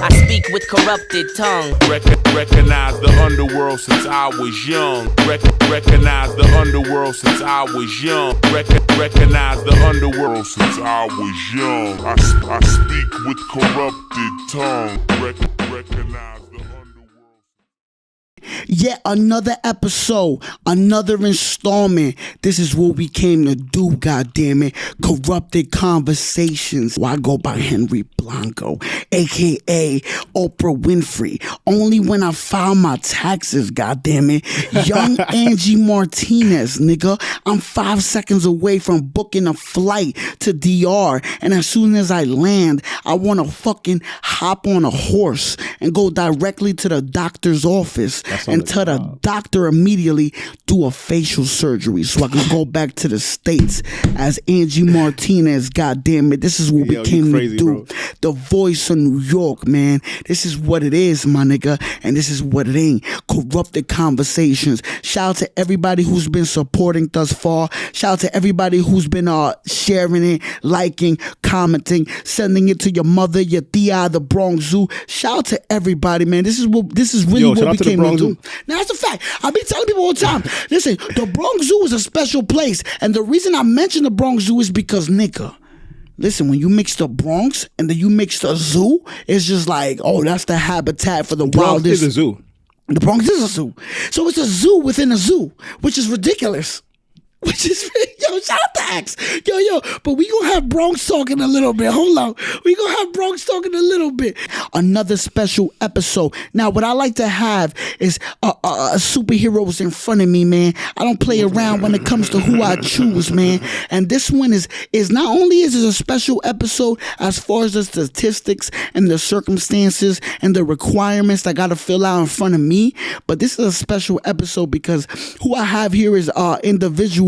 I speak with corrupted tongue. Recognize the underworld since I was young. Recognize the underworld since I was young. Recognize the underworld since I was young. I speak with corrupted tongue. Recognize the underworld. Yet another episode, another installment. This is what we came to do, goddammit. Corrupted Conversations. Well, I go by Henry Blanco, aka Oprah Winfrey. Only when I file my taxes, goddammit. Young Angie Martinez, nigga. I'm 5 seconds away from booking a flight to DR, and as soon as I land, I want to fucking hop on a horse and go directly to the doctor's office and tell the doctor immediately do a facial surgery so I can go back to the States as Angie Martinez. Goddamn it, this is what we came to do. Bro. The voice of New York, man. This is what it is, my nigga, and this is what it ain't. Corrupted Conversations. Shout out to everybody who's been supporting thus far. Shout out to everybody who's been sharing it, liking, commenting, sending it to your mother, your tia, the Bronx Zoo. Shout out to everybody, man. This is really what we came to do. Now, that's a fact. I be telling people all the time, listen, the Bronx Zoo is a special place. And the reason I mention the Bronx Zoo is because, nigga, listen, when you mix the Bronx and then you mix the zoo, it's just like, oh, that's the habitat for the wildest. Bronx is a zoo. The Bronx is a zoo. So it's a zoo within a zoo, which is ridiculous. Which is, yo, shout out to X. Yo, but we gonna have Bronx talking a little bit. Hold on. We gonna have Bronx talking a little bit. Another special episode. Now, what I like to have is superheroes in front of me, man. I don't play around when it comes to who I choose, man. And this one is not only is it a special episode as far as the statistics and the circumstances and the requirements that I gotta fill out in front of me, but this is a special episode because who I have here is individual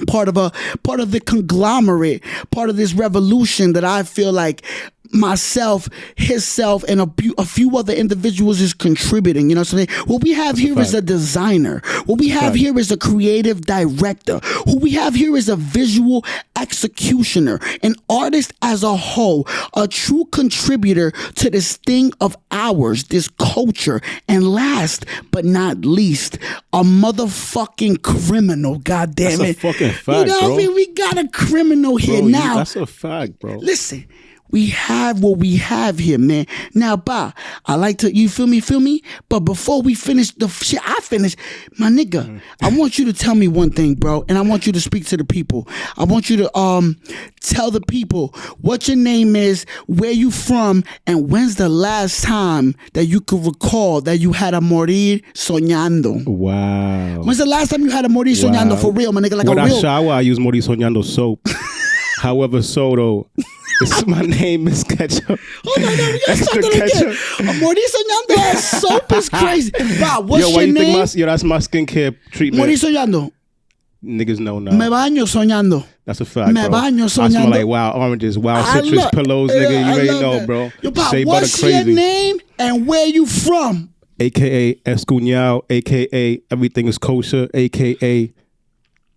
part of the conglomerate, part of this revolution that I feel like myself, himself, and a few other individuals is contributing. You know what I'm saying? What we have here is a designer. What we have here is a creative director. Who we have here is a visual executioner, an artist as a whole, a true contributor to this thing of ours, this culture, and last but not least, a motherfucking criminal. God damn it! That's a fucking fact, you know what bro. I mean? We got a criminal here now. That's a fact, bro. Listen. We have what we have here, man. Now, Ba, I like to, you feel me? But before we finish the shit I finish, my nigga, I want you to tell me one thing, bro, and I want you to speak to the people. I want you to tell the people what your name is, where you from, and when's the last time that you could recall that you had a morir soñando. Wow. When's the last time you had a morir soñando for real, my nigga? Like when a real. I shower, I use morir soñando soap. However, so though. My name is Ketchup. Hold on, we gotta start that again. Mauricio Soñando as soap is crazy. Bob, what's your name? That's my skincare treatment. Mauricio Soñando. Niggas know now. Me baño soñando. That's a fact, Me bro. baño soñando. I smell like wild oranges, wild citrus pillows, nigga. You already know, bro. Yo, Bob, Shea what's butter crazy. your name and where you from? AKA Escuñao, AKA Everything is Kosher, AKA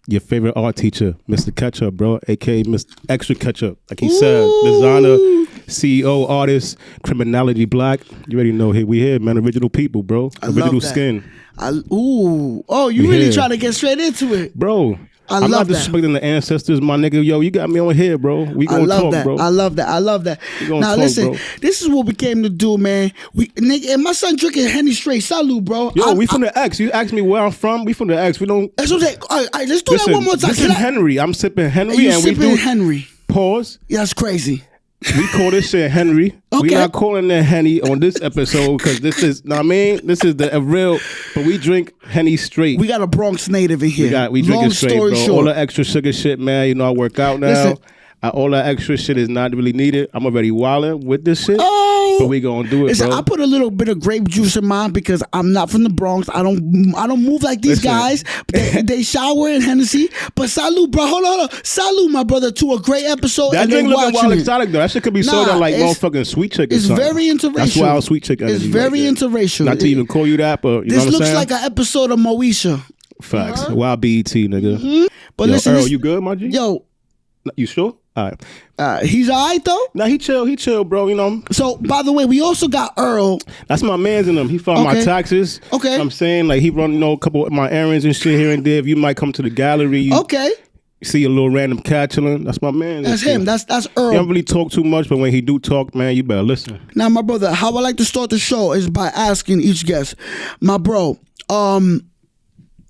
your favorite art teacher, Mr. Ketchup, bro, aka Mr. Extra Ketchup. Like he said, designer, CEO, artist, criminality black. You already know we here, man. Original people, bro. Original skin. You really trying to get straight into it, bro. I'm not disrespecting the ancestors, my nigga. Yo, you got me on here, bro. We gonna talk, bro. I love that. Now listen, bro. This is what we came to do, man. Nigga, and my son drinking Henny straight. Salute, bro. Yo, we from the X. You asked me where I'm from. We from the X. We don't. That's what I'm saying. All right, let's do that one more time. This is Henry. I'm sipping Henry, you and sipping we do Henry. Pause. Yeah, that's crazy. We call this shit Henry. Okay. We not calling it Henny on this episode because this is, this is the real, but we drink Henny straight. We got a Bronx native in here. We drink it straight, bro. Short. All the extra sugar shit, man. You know, I work out now. Listen. All that extra shit is not really needed. I'm already wilding with this shit. But we gonna do it, listen, bro. I put a little bit of grape juice in mine because I'm not from the Bronx. I don't move like these guys. They shower in Hennessy. But salute, bro. Hold on. Salute, my brother, to a great episode. That and drink then look wild it. exotic though. That shit could be sold on like motherfucking sweet chicken. It's very interracial. That's wild sweet chicken. It's very interracial. Not to even call you that, but you know what I'm saying? This looks like an episode of Moesha. Facts. Wild BET, nigga. But yo, listen, Earl, you good, my G? Yo. You sure? All right. He's all right though. Nah, he chill, bro. You know. So, by the way, we also got Earl. That's my man's in him. He filed my taxes. Okay. I'm saying, like, he run, a couple of my errands and shit here and there. If you might come to the gallery, you see a little random cat chilling. That's my man. That's him. That's Earl. He don't really talk too much, but when he do talk, man, you better listen. Now, my brother, how I like to start the show is by asking each guest, my bro,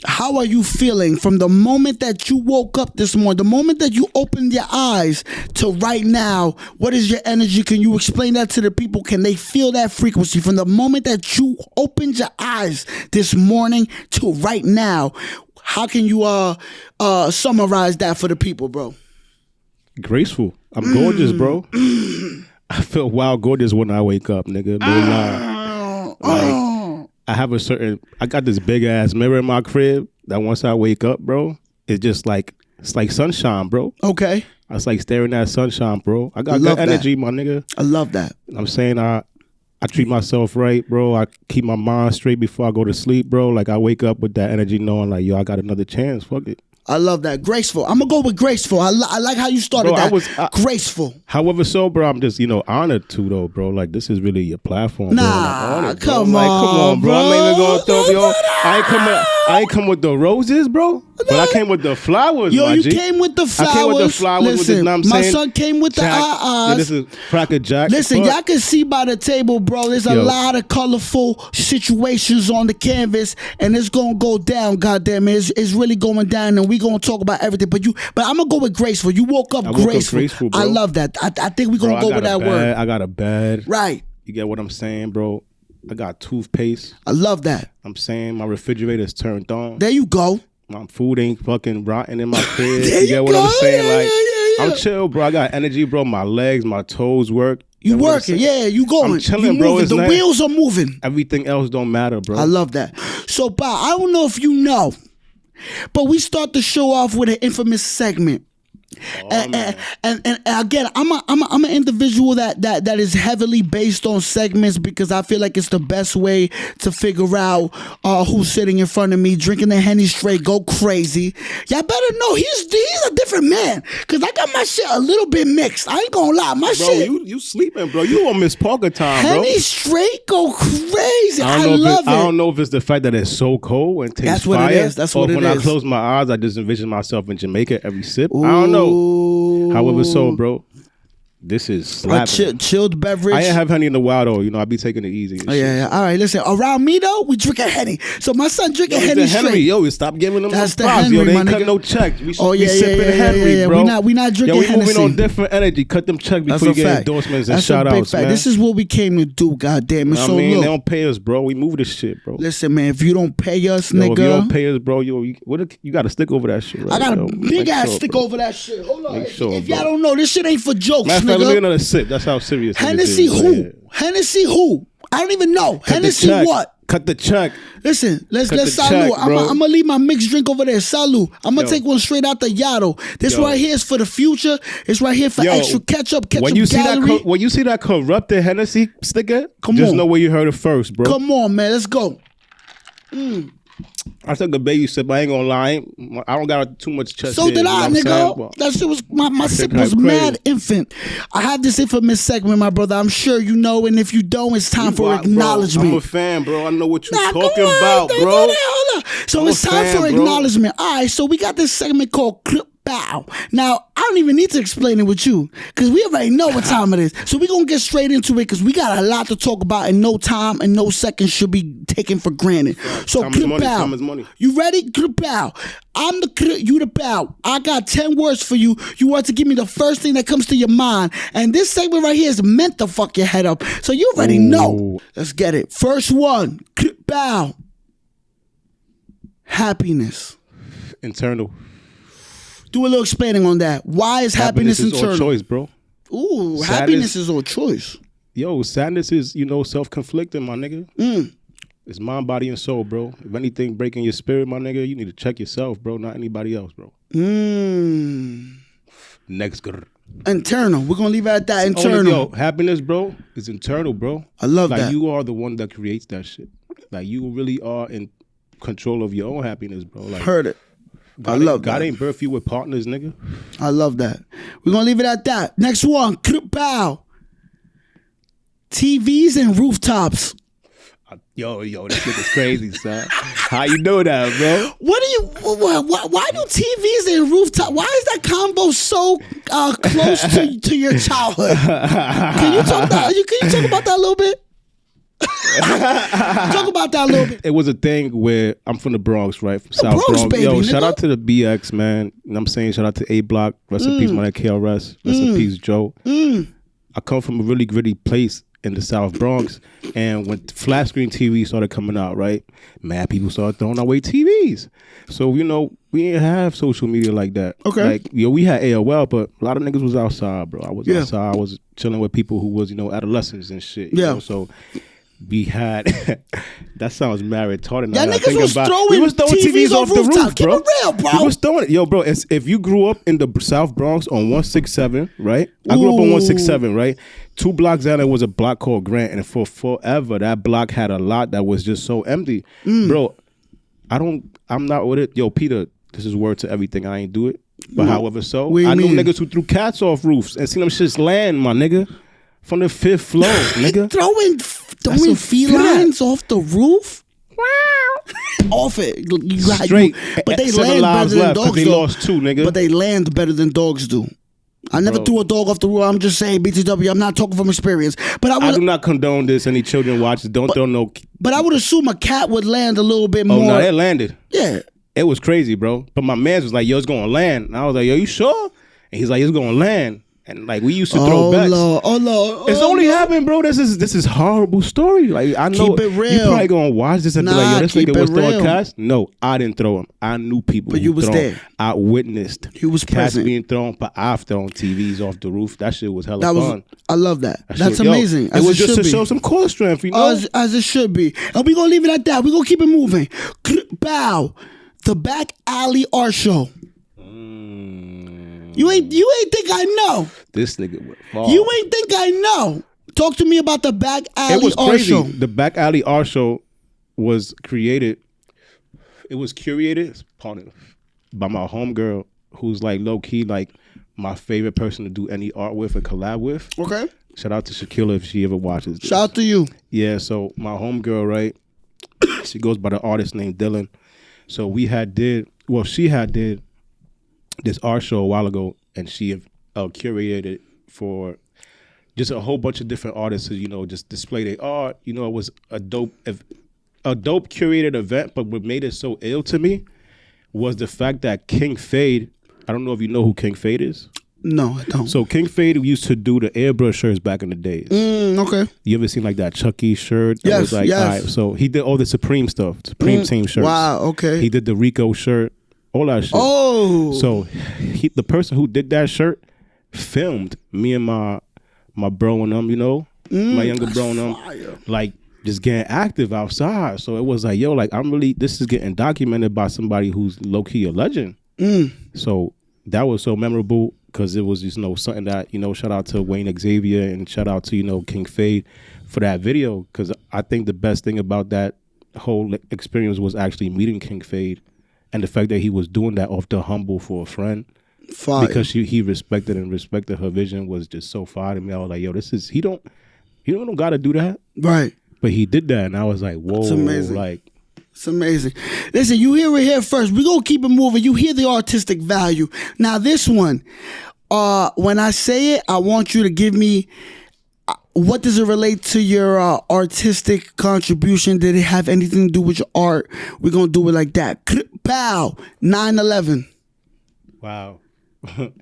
how are you feeling from the moment that you woke up this morning, the moment that you opened your eyes to right now? What is your energy? Can you explain that to the people? Can they feel that frequency from the moment that you opened your eyes this morning to right now? How can you summarize that for the people, bro? Graceful. I'm gorgeous, bro. I feel wild gorgeous when I wake up, nigga. No lie. I got this big ass mirror in my crib that once I wake up, bro, it's like sunshine, bro. Okay. It's like staring at sunshine, bro. I got good energy, my nigga. I love that. I'm saying I treat myself right, bro. I keep my mind straight before I go to sleep, bro. Like, I wake up with that energy knowing, like, yo, I got another chance. Fuck it. I love that. Graceful. I'm going to go with graceful. I like how you started graceful. However so, bro, I'm just, honored to, though, bro. Like, this is really your platform, bro. Honored, come on, bro. I'm not even going to throw yo. I ain't come with the roses, bro. But I came with the flowers, yo, my you G. came with the flowers. I came with the flowers. Listen, my son came with the Yeah, this is Cracker Jack. Listen, y'all can see by the table, bro, there's a lot of colorful situations on the canvas, and it's going to go down, goddamn it. It's really going down, and we're going to talk about everything. But I'm going to go with graceful. You woke up graceful. Bro. I love that. I think we're going to go with that word. I got a bed. Right. You get what I'm saying, bro? I got toothpaste. I love that. I'm saying my refrigerator's turned on. There you go. My food ain't fucking rotten in my crib. You get what I'm saying? I'm chill, bro. I got energy, bro. My legs, my toes work. You working, you going. I'm chilling, bro. The wheels are moving. Everything else don't matter, bro. I love that. So, Pa, I don't know if you know, but we start the show off with an infamous segment. And again, I'm an individual that is heavily based on segments because I feel like it's the best way to figure out who's sitting in front of me, drinking the Henny straight, go crazy. Y'all better know he's a different man because I got my shit a little bit mixed. I ain't gonna lie, my shit. You sleeping, bro? You on Miss Parker time, bro? Henny straight, go crazy. I love it. I don't know if it's the fact that it's so cold and tastes That's what fire. it is. That's what it is. When I close my eyes, I just envision myself in Jamaica every sip. Ooh. I don't know. However so, bro, this is slapping. Chilled beverage. I ain't have Henny in the wild though. I be taking it easy. Yeah. All right, listen. Around me though, we drink a Henny. So my son drinking Henny straight. Yo, stop giving them That's the Henry, yo, they ain't my cut nigga. no checks. We should be sipping Henry, bro. We not drinking Hennessy. Hennessy. We moving on different energy. Cut them checks before you get endorsements and shout outs, man. This is what we came to do, goddamn it. So look, they don't pay us, bro. We move this shit, bro. Listen, man, if you don't pay us, nigga. If you don't pay us, bro, you got to stick over that shit, right? I got a big ass stick over that shit. Hold on. If y'all don't know, this shit ain't for jokes, nigga. Let me another sip. That's how serious Hennessy it is. who? Hennessy who? I don't even know. Hennessy what? Cut the check. Listen, let's salute. I'm gonna leave my mixed drink over there. Salute. I'm gonna take one straight out the Yato. This right here is for the future. It's right here for extra ketchup. When you see that corrupted Hennessy sticker, just know where you heard it first, bro. Come on, man. Let's go. I took a baby sip. I ain't gonna lie. I don't got too much chest. So did I, nigga. Well, that shit was my sip was mad infant. I have this infamous segment, my brother. I'm sure you know, and if you don't, it's time for acknowledgement. Bro, I'm a fan, bro. I know what you're talking about, bro. Hold on. So it's time for acknowledgement. All right. So we got this segment called Clip Bow. Now, I don't even need to explain it with you because we already know what time it is. So we're going to get straight into it because we got a lot to talk about and no time and no seconds should be taken for granted. So, Clip Bow. Time is money. You ready? Clip Bow. I'm the Clip, you the Bow. I got 10 words for you. You want to give me the first thing that comes to your mind. And this segment right here is meant to fuck your head up. So you already know. Let's get it. First one. Clip Bow. Happiness. Internal. Do a little explaining on that. Why is happiness internal? Happiness is all choice, bro. Ooh, happiness is all choice. Yo, sadness is, self-conflicting, my nigga. It's mind, body, and soul, bro. If anything breaking your spirit, my nigga, you need to check yourself, bro, not anybody else, bro. Next. Internal. We're going to leave it at that. Internal. Happiness, bro, is internal, bro. I love that. Like, you are the one that creates that shit. Like, you really are in control of your own happiness, bro. Like, heard it. I love God that. ain't birth you with partners, nigga. I love that. We're gonna leave it at that. Next one, pow. TVs and rooftops. Yo, this nigga's crazy, son. How you know that, bro? Why do TVs and rooftop? Why is that combo so close to your childhood? Can you talk about that a little bit? Talk about that a little bit. It was a thing where I'm from the Bronx, right? From South Bronx, baby, Yo, nigga. shout out to the BX, man. You know what I'm saying? Shout out to A Block. Rest in peace, my KRS. Rest in peace, Joe. I come from a really gritty place in the South Bronx, and when flat screen TV started coming out, right, mad people started throwing away TVs. So you know, we didn't have social media like that. Okay. Like, we had AOL, but a lot of niggas was outside, bro. I was outside. I was chilling with people who was, adolescents and shit. You know? So we had that sounds mad retarded. Y'all niggas was throwing TVs off the roof, Keep bro. it real, bro. We was throwing it. Yo, bro, if you grew up in the South Bronx on 167, right? I grew up on 167, right? 2 blocks down there was a block called Grant, and for forever that block had a lot that was just so empty. Bro, I'm not with it. Yo, Peter, this is word to everything. I ain't do it. But however so, I knew niggas who threw cats off roofs and seen them shits land, my nigga. From the 5th floor, nigga. Throwing felines off the roof? Off it. Straight. But they 7 land better lives than left dogs they do. lost 2, nigga. But they land better than dogs do. I never threw a dog off the roof. I'm just saying, BTW, I'm not talking from experience. But I do not condone this. Any children watch it, don't throw no. But I would assume a cat would land a little bit more. Oh, no, it landed. Yeah. It was crazy, bro. But my man was like, yo, it's going to land. And I was like, yo, you sure? And he's like, it's going to land. And like we used to throw bets. Lord. It's only happened, bro. This is horrible story. Like I know Keep it real. You probably gonna watch this and be like, yo, this nigga was throwing real. cats. No, I didn't throw them. I knew people. But you was there. I witnessed. You was cats present. being thrown, but I've thrown TVs off the roof. That shit was hella fun. I love that. That's shit, amazing. It was just to show some core strength, you know. As it should be. And we gonna leave it at that. We gonna keep it moving. Bow. The back alley art show. You ain't think I know. This nigga would fall. You ain't think I know. Talk to me about the back alley It was art crazy. show. The back alley art show was created. It was curated, pardon, by my homegirl, who's like low key like my favorite person to do any art with or collab with. Okay. Shout out to Shaquilla if she ever watches this. Shout out to you. Yeah, so my homegirl, right? She goes by the artist named Dylan. So she had did this art show a while ago, and she curated for just a whole bunch of different artists to, just display their art. It was a dope curated event, but what made it so ill to me was the fact that King Fade, I don't know if you know who King Fade is. No, I don't. So King Fade used to do the airbrush shirts back in the days. Okay. You ever seen like that Chucky shirt? Yes, was like, yes. all right, so he did all the Supreme stuff, Supreme Team shirts. Wow, okay. He did the Rico shirt, all that shit. Oh. So the person who did that shirt filmed me and my bro and them, my younger bro and them, like just getting active outside. So it was like, yo, like this is getting documented by somebody who's low key a legend. So that was so memorable because it was just something that shout out to Wayne Xavier and shout out to King Fade for that video, because I think the best thing about that whole experience was actually meeting King Fade and the fact that he was doing that off the humble for a friend. Fire. Because he respected her vision was just so fire to me. I was like, yo, he don't gotta do that. Right. But he did that, and I was like, whoa. It's amazing. Like, it's amazing. Listen, you hear it here first. We're going to keep it moving. You hear the artistic value. Now, this one, when I say it, I want you to give me, what does it relate to your artistic contribution? Did it have anything to do with your art? We're going to do it like that. Pow, 9/11. wow.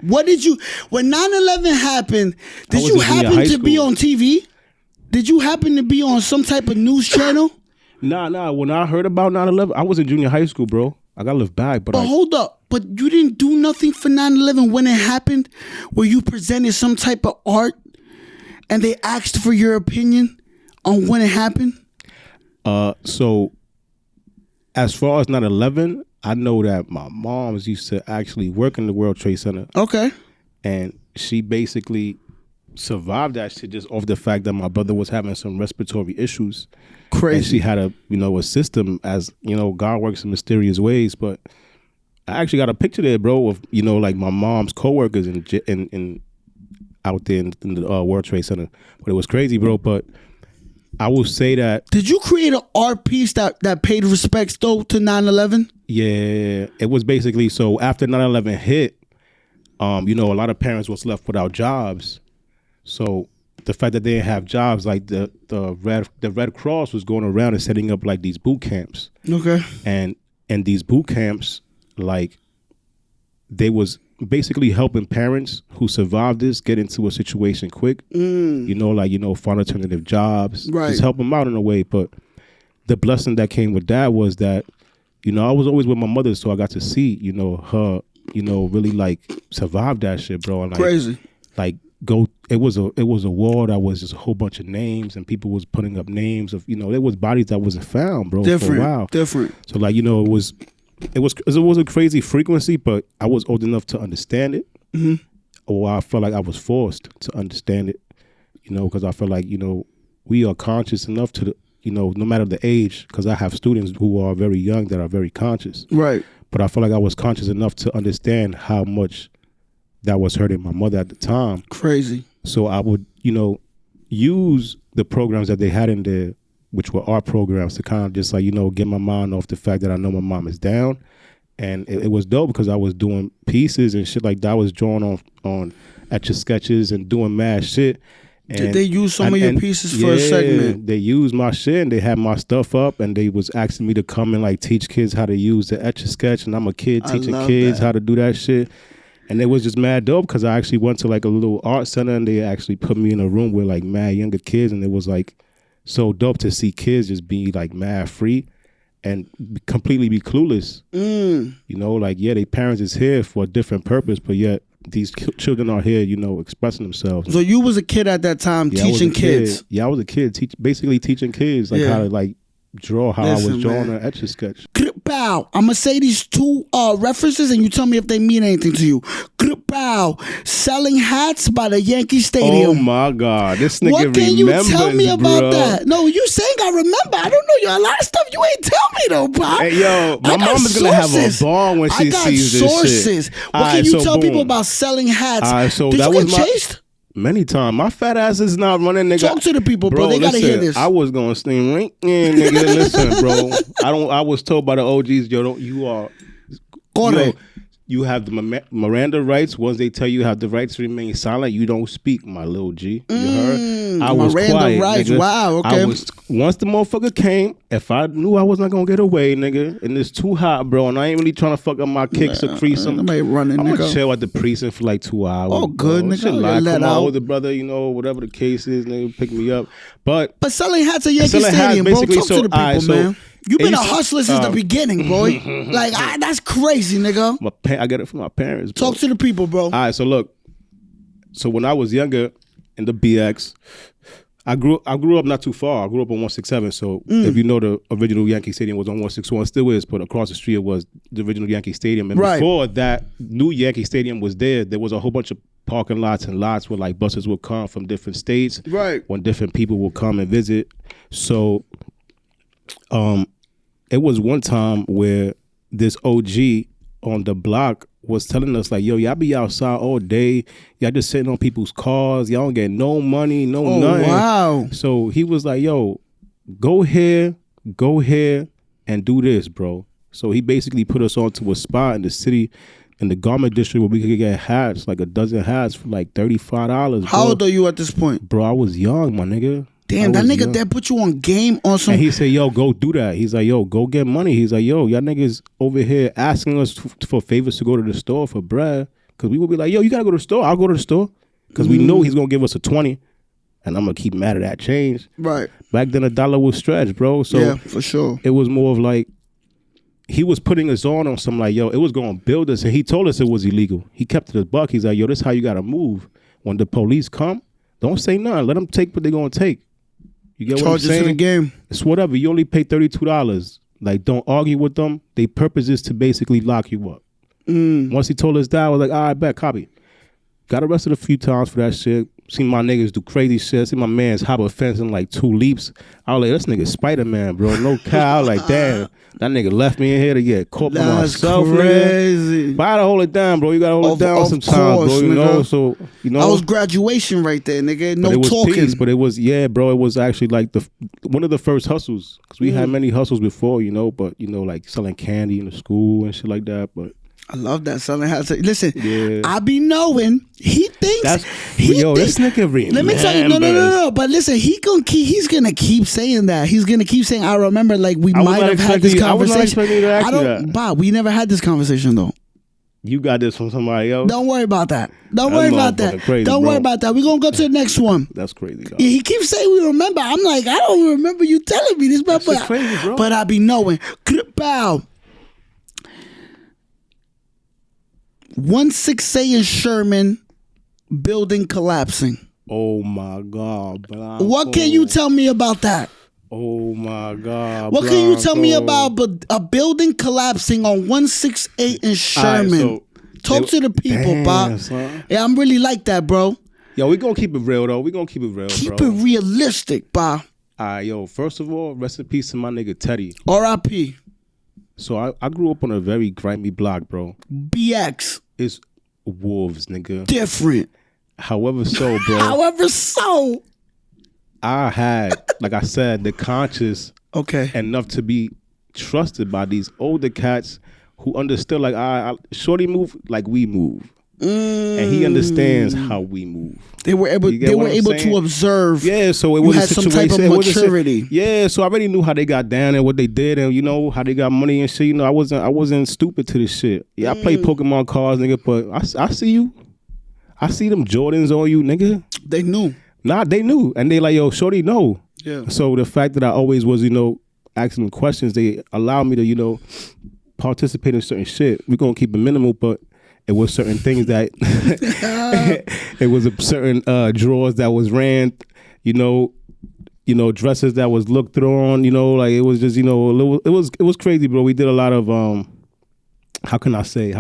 When 9/11 happened, did you was in junior happen high to be school. on TV? Did you happen to be on some type of news channel? Nah. When I heard about 9/11, I was in junior high school, bro. I got to live back, but Hold up. But you didn't do nothing for 9/11 when it happened, where you presented some type of art and they asked for your opinion on when it happened? So as far as 9/11, I know that my mom's used to actually work in the World Trade Center. Okay. And she basically survived that shit just off the fact that my brother was having some respiratory issues. Crazy. And she had a system, as God works in mysterious ways. But I actually got a picture there, bro, of like my mom's coworkers in out there in the World Trade Center. But it was crazy, bro. But I will say that. Did you create an art piece that paid respects though to 9/11? Yeah, it was basically so after 9/11 hit, a lot of parents was left without jobs. So the fact that they didn't have jobs, like the Red Cross was going around and setting up like these boot camps. Okay. And these boot camps, like they was basically helping parents who survived this get into a situation quick. Find alternative jobs, right. Just help them out in a way. But the blessing that came with that was that, I was always with my mother, so I got to see, her, really like survive that shit, bro. And, like, crazy. Like it was a war that was just a whole bunch of names, and people was putting up names of, there was bodies that wasn't found, bro. Different, for a while. different. So like, it was a crazy frequency, but I was old enough to understand it. Mm-hmm. Or I felt like I was forced to understand it, because I feel like, we are conscious enough to, no matter the age, because I have students who are very young that are very conscious. Right. But I feel like I was conscious enough to understand how much that was hurting my mother at the time. Crazy. So I would, use the programs that they had in there, which were art programs, to kind of just like, get my mind off the fact that I know my mom is down. And it was dope because I was doing pieces and shit like that. I was drawing on etch-a-sketches and doing mad shit. And, did they use some of your pieces for a segment? They used my shit and they had my stuff up, and they was asking me to come and like teach kids how to use the etch-a-sketch, and I'm a kid teaching kids how to do that shit. And it was just mad dope because I actually went to like a little art center, and they actually put me in a room with like mad younger kids, and it was like so dope to see kids just be like mad free and completely be clueless. Like, yeah, their parents is here for a different purpose, but yet these children are here, expressing themselves. So you was a kid at that time teaching kids? Yeah, I was a kid, basically teaching kids like how to like draw, how I was drawing an etch-a-sketch. Bow. I'm gonna say these two references, and you tell me if they mean anything to you. Bow. Selling hats by the Yankee Stadium. Oh my God, this nigga what can you tell me about bro. that? No, you saying I remember. I don't know you. A lot of stuff you ain't tell me though, Pop. Hey, yo, my mom is gonna have a ball when she sees this sources. shit. What can you tell people about selling hats? So Did that you was get chased? Many times. My fat ass is not running, nigga. Talk to the people, bro. They gotta hear this. I was gonna steam ring in, nigga. Listen, bro. I was told by the OGs, you have the Miranda rights. Once they tell you have the right to remain silent, you don't speak, my little G. You heard? I was Miranda quiet, rights. Nigga. Wow, okay. Once the motherfucker came, if I knew I was not gonna get away, nigga, and it's too hot, bro, and I ain't really trying to fuck up my kicks or crease them, Nobody running, I'm nigga. gonna chill at the precinct for like 2 hours. Oh, good, bro. nigga. Like, Let come out. on, older brother, whatever the case is, nigga, pick me up. But selling hats at Yankee Stadium, bro. Talk to the people, man. You been a hustler since the beginning, boy. Like, that's crazy, nigga. I get it from my parents, bro. Talk to the people, bro. All right, so look. So when I was younger in the BX, I grew up not too far. I grew up on 167. So if you know, the original Yankee Stadium was on 161, still is, but across the street was the original Yankee Stadium. And before that new Yankee Stadium was there was a whole bunch of parking lots and lots where like buses would come from different states. Right. When different people would come and visit. So it was one time where this OG on the block was telling us like, yo, y'all be outside all day, y'all just sitting on people's cars, y'all don't get no money, nothing. Wow. So he was like, yo, go here and do this, bro. So he basically put us onto a spot in the city, in the garment district, where we could get hats, like a dozen hats for like $35. How old are you at this point? Bro, I was young, my nigga. Damn, that nigga there put you on game on some. And he said, yo, go do that. He's like, yo, go get money. He's like, yo, y'all niggas over here asking us for favors to go to the store for bread. Because we would be like, yo, you got to go to the store. I'll go to the store. Because we know he's going to give us a 20. And I'm going to keep mad at that change. Right. Back then, $1 was stretched, bro. So yeah, for sure. It was more of like, he was putting us on some like, yo, it was going to build us. And he told us it was illegal. He kept it a buck. He's like, yo, this is how you got to move. When the police come, don't say nothing. Let them take what they're going to take. You get what I'm saying? Charges in the game. It's whatever. You only pay $32. Like, don't argue with them. Their purpose is to basically lock you up. Once he told us that, I was like, all right, bet, copy. got arrested a few times for that shit. Seen my niggas do crazy shit. Seen my mans hop a fence in like 2 leaps. I was like, this nigga Spider-Man, bro. No cow. Like, damn, that nigga left me in here to get caught by myself, crazy. nigga. But I gotta hold it down, bro. You gotta hold it down sometimes, course, bro. You know, so you know. I was graduation right there, nigga. No but it was talking. Peace, but it was bro. It was actually like one of the first hustles because we had many hustles before, you know. But you know, like selling candy in the school and shit like that. But I love that selling house. Listen, I be knowing he thinks this nigga remembers. Let me tell you, no. But listen, he's gonna keep saying that. He's gonna keep saying, I remember, like we might have had this conversation. I was not expecting you to ask me that. Bob, we never had this conversation though. You got this from somebody else. Don't worry about that. Don't worry about that. Crazy, don't worry about that. We're gonna go to the next one. That's crazy, dog. Yeah, he keeps saying we remember. I'm like, I don't remember you telling me this, but crazy, bro. But I be knowing. Bow. 168 in Sherman, building collapsing. Oh my God, Blanco. What can you tell me about that? Oh my God, What can you tell me about a building collapsing on 168 in Sherman? Right, Talk to the people, Bob. Son. Yeah, I'm really like that, bro. Yo, we gonna keep it real though. We gonna keep it real, Keep bro. it realistic, Bob. All right, yo. First of all, rest in peace to my nigga Teddy. R.I.P. So I grew up on a very grimy block, bro. BX. It's wolves, nigga. Different. However so, bro. However so. I had, like I said, the conscious enough to be trusted by these older cats who understood, like, shorty move like we move. And he understands how we move. They were able to observe. Yeah, so it was had some type of maturity. Yeah, so I already knew how they got down and what they did, and you know how they got money and shit. You know, I wasn't stupid to this shit. Yeah, I play Pokemon cards, nigga, but I see you. I see them Jordans on you, nigga. They knew. Nah, they knew, and they like, yo, shorty, no. Yeah. So the fact that I always was, you know, asking them questions, they allowed me to, you know, participate in certain shit. We're gonna keep it minimal, but it was certain things that it was a certain drawers that was ran, you know, dresses that was looked through on, you know, like it was just, you know, it was crazy, bro. We did a lot of how can I say?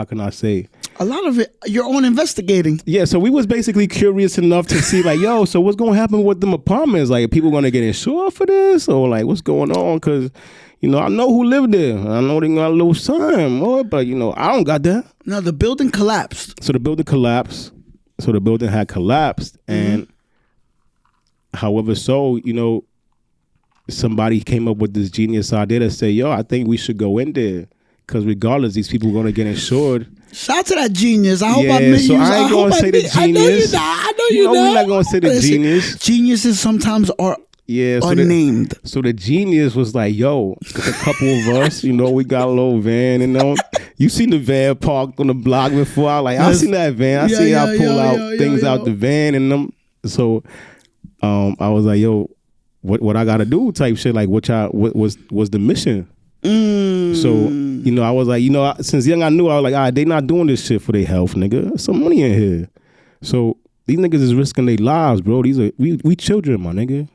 A lot of it, your own investigating. Yeah, so we was basically curious enough to see, like, yo, so what's gonna happen with them apartments? Like, are people gonna get insured for this, or like, what's going on? Because, you know, I know who lived there. I know they got a little son, but you know, I don't got that. No, the building collapsed. So the building collapsed. So the building had collapsed, and however, so you know, somebody came up with this genius idea to say, yo, I think we should go in there. Because regardless, these people are going to get insured. Shout out to that genius. I hope I met you. I ain't going to say the genius. I know you we're not going to say the genius. Geniuses sometimes are unnamed. So the genius was like, yo, it's a couple of us. You know, we got a little van. You know, you seen the van parked on the block before. I seen that van. I seen y'all pull out things out the van. And them. So I was like, yo, what I got to do type shit. Like, what was the mission? So, you know, I was like, you know, since young I knew, I was like, all right, they not doing this shit for their health, nigga. There's some money in here. So these niggas is risking their lives, bro. These are we children, my nigga.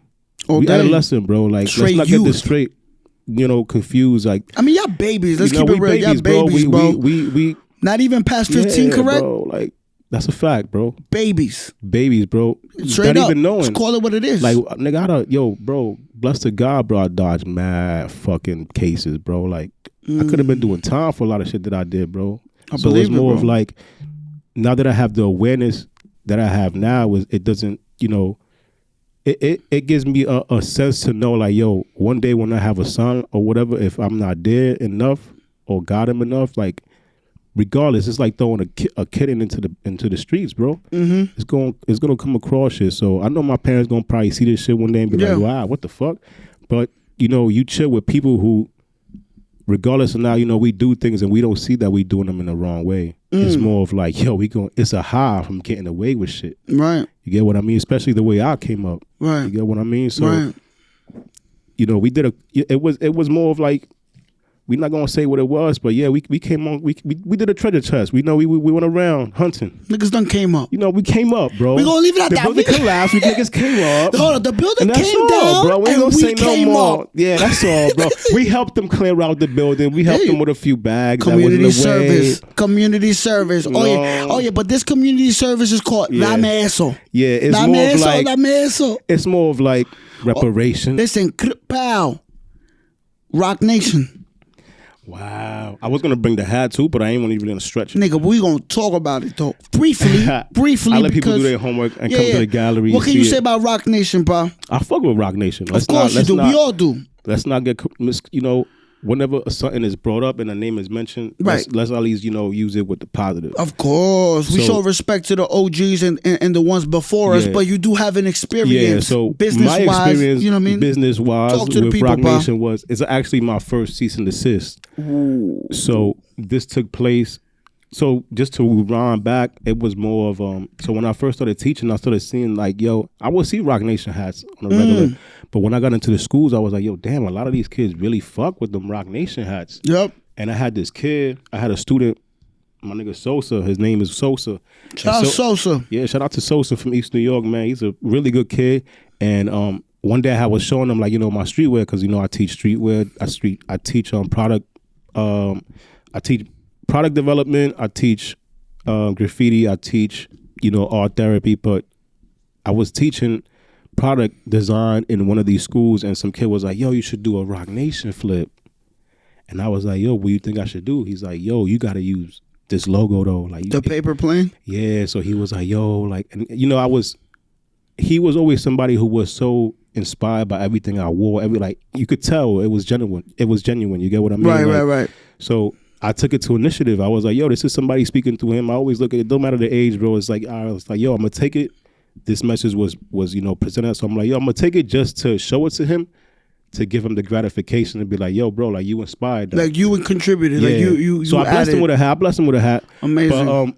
We adolescent, bro. Like, let's not get this straight, you know, confused. Like, I mean, y'all babies. Let's keep it real. Y'all babies, bro. We not even past 15, correct? Bro, like, that's a fact, bro. Babies, bro. Straight not up. Even knowing. Just call it what it is. Like, nigga, bro, bless to God, bro, I dodged mad fucking cases, bro. Like, I could have been doing time for a lot of shit that I did, bro. So it's more of like, now that I have the awareness that I have now, it doesn't, you know, it gives me a sense to know, like, yo, one day when I have a son or whatever, if I'm not there enough or got him enough, like, regardless, it's like throwing a kid into the streets, bro. It's gonna come across shit. So I know my parents gonna probably see this shit one day and be like, wow, what the fuck? But you know, you chill with people who, regardless of now, you know, we do things and we don't see that we doing them in the wrong way. It's more of like, yo, it's a high from getting away with shit. Right. You get what I mean? Especially the way I came up. Right. You get what I mean? So, you know, we did it was more of like, we're not gonna say what it was, but yeah, we came on. We did a treasure chest. We know we went around hunting. Niggas done came up. You know, we came up, bro. We gonna leave it at the that. The building collapsed. We niggas came up. Hold on, the building and that's came all, down, bro. We ain't and gonna say no more. up. Yeah, that's all, bro. We helped them clear out the building. We helped them with a few bags. Community service. Community service. Oh yeah, but this community service is called La Meso. Yeah, it's La more Meso, of like La Meso. It's more of like reparation. Listen, pow, Roc Nation. Wow, I was gonna bring the hat too, but I ain't want to even gonna stretch it. Nigga, we gonna talk about it though briefly. I let people do their homework and come to the gallery. What can you say about Roc Nation, bro? I fuck with Roc Nation. Of course you do. We all do. Let's not get whenever something is brought up and a name is mentioned, right. let's at least, use it with the positive. Of course. We show respect to the OGs and the ones before us, but you do have an experience. Yeah, so business-wise, my experience, you know what I mean? Business-wise with Roc Nation it's actually my first cease and desist. Ooh. So this took place. So just to run back, it was more of so when I first started teaching, I started seeing like, I would see Roc Nation hats on a regular. But when I got into the schools, I was like, damn, a lot of these kids really fuck with them Roc Nation hats. Yep. And I had this kid, I had a student, my nigga Sosa, his name is Sosa. Shout out Sosa. Yeah, shout out to Sosa from East New York, man. He's a really good kid. And one day I was showing him like, my streetwear, because I teach streetwear, I teach product, I teach product development, I teach graffiti, I teach, art therapy, but I was teaching product design in one of these schools, and some kid was like, you should do a Roc Nation flip. And I was like, what do you think I should do? He's like, you got to use this logo though. Like the paper plane? Yeah, so he was like, and he was always somebody who was so inspired by everything I wore. You could tell it was genuine. You get what I mean? Right. So I took it to initiative. I was like, this is somebody speaking to him. I always look at it, don't matter the age, bro. It's like, I was like, I'm going to take it. This message was presented. So I'm like, I'm going to take it just to show it to him, to give him the gratification and be like, bro, like you inspired that. Like you contributed. Yeah. Like you So I blessed him with a hat. Amazing. But,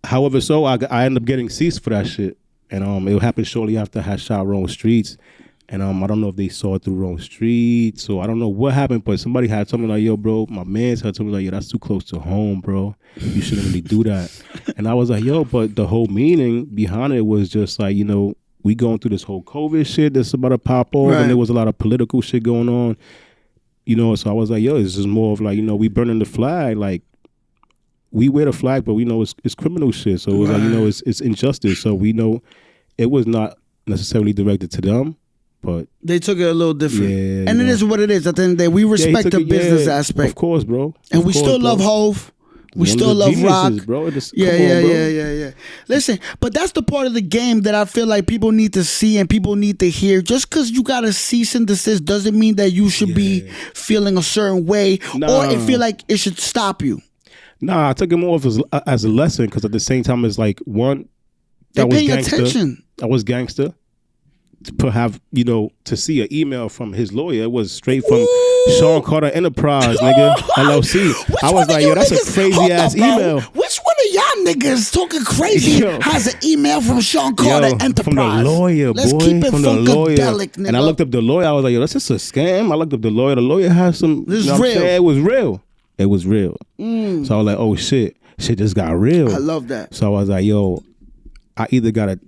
however, so I ended up getting ceased for that shit. And it happened shortly after I had shot Wrong Streets. And I don't know if they saw it through Wrong Streets, so I don't know what happened, but somebody had told me like, bro, my man's had told me like, that's too close to home, bro. You shouldn't really do that. And I was like, but the whole meaning behind it was just like, we going through this whole COVID shit that's about to pop off, and there was a lot of political shit going on, so I was like, it's just more of like, we burning the flag, like, we wear the flag, but we know it's criminal shit, so it was like, it's injustice, so we know it was not necessarily directed to them. But they took it a little different. Yeah, and it is what it is. At the end of the day, we respect the business aspect. Of course, bro. And we still love Hove. We still love Roc. Bro. Yeah. Listen, but that's the part of the game that I feel like people need to see and people need to hear. Just because you got to cease and desist doesn't mean that you should be feeling a certain way or it feel like it should stop you. Nah, I took it more as a lesson, because at the same time, it's like, one, that was gangster. Attention. I was gangster. To see an email from his lawyer, it was straight from Sean Carter Enterprise, nigga, LLC. I was like, that's a crazy ass email. Which one of y'all niggas talking crazy has an email from Sean Carter Enterprise? From the lawyer, Let's keep it from the lawyer. Nigga. And I looked up the lawyer. I was like, that's just a scam. I looked up the lawyer. The lawyer has some. This is real. It was real. It was real. So I was like, oh shit just got real. I love that. So I was like, I either gotta,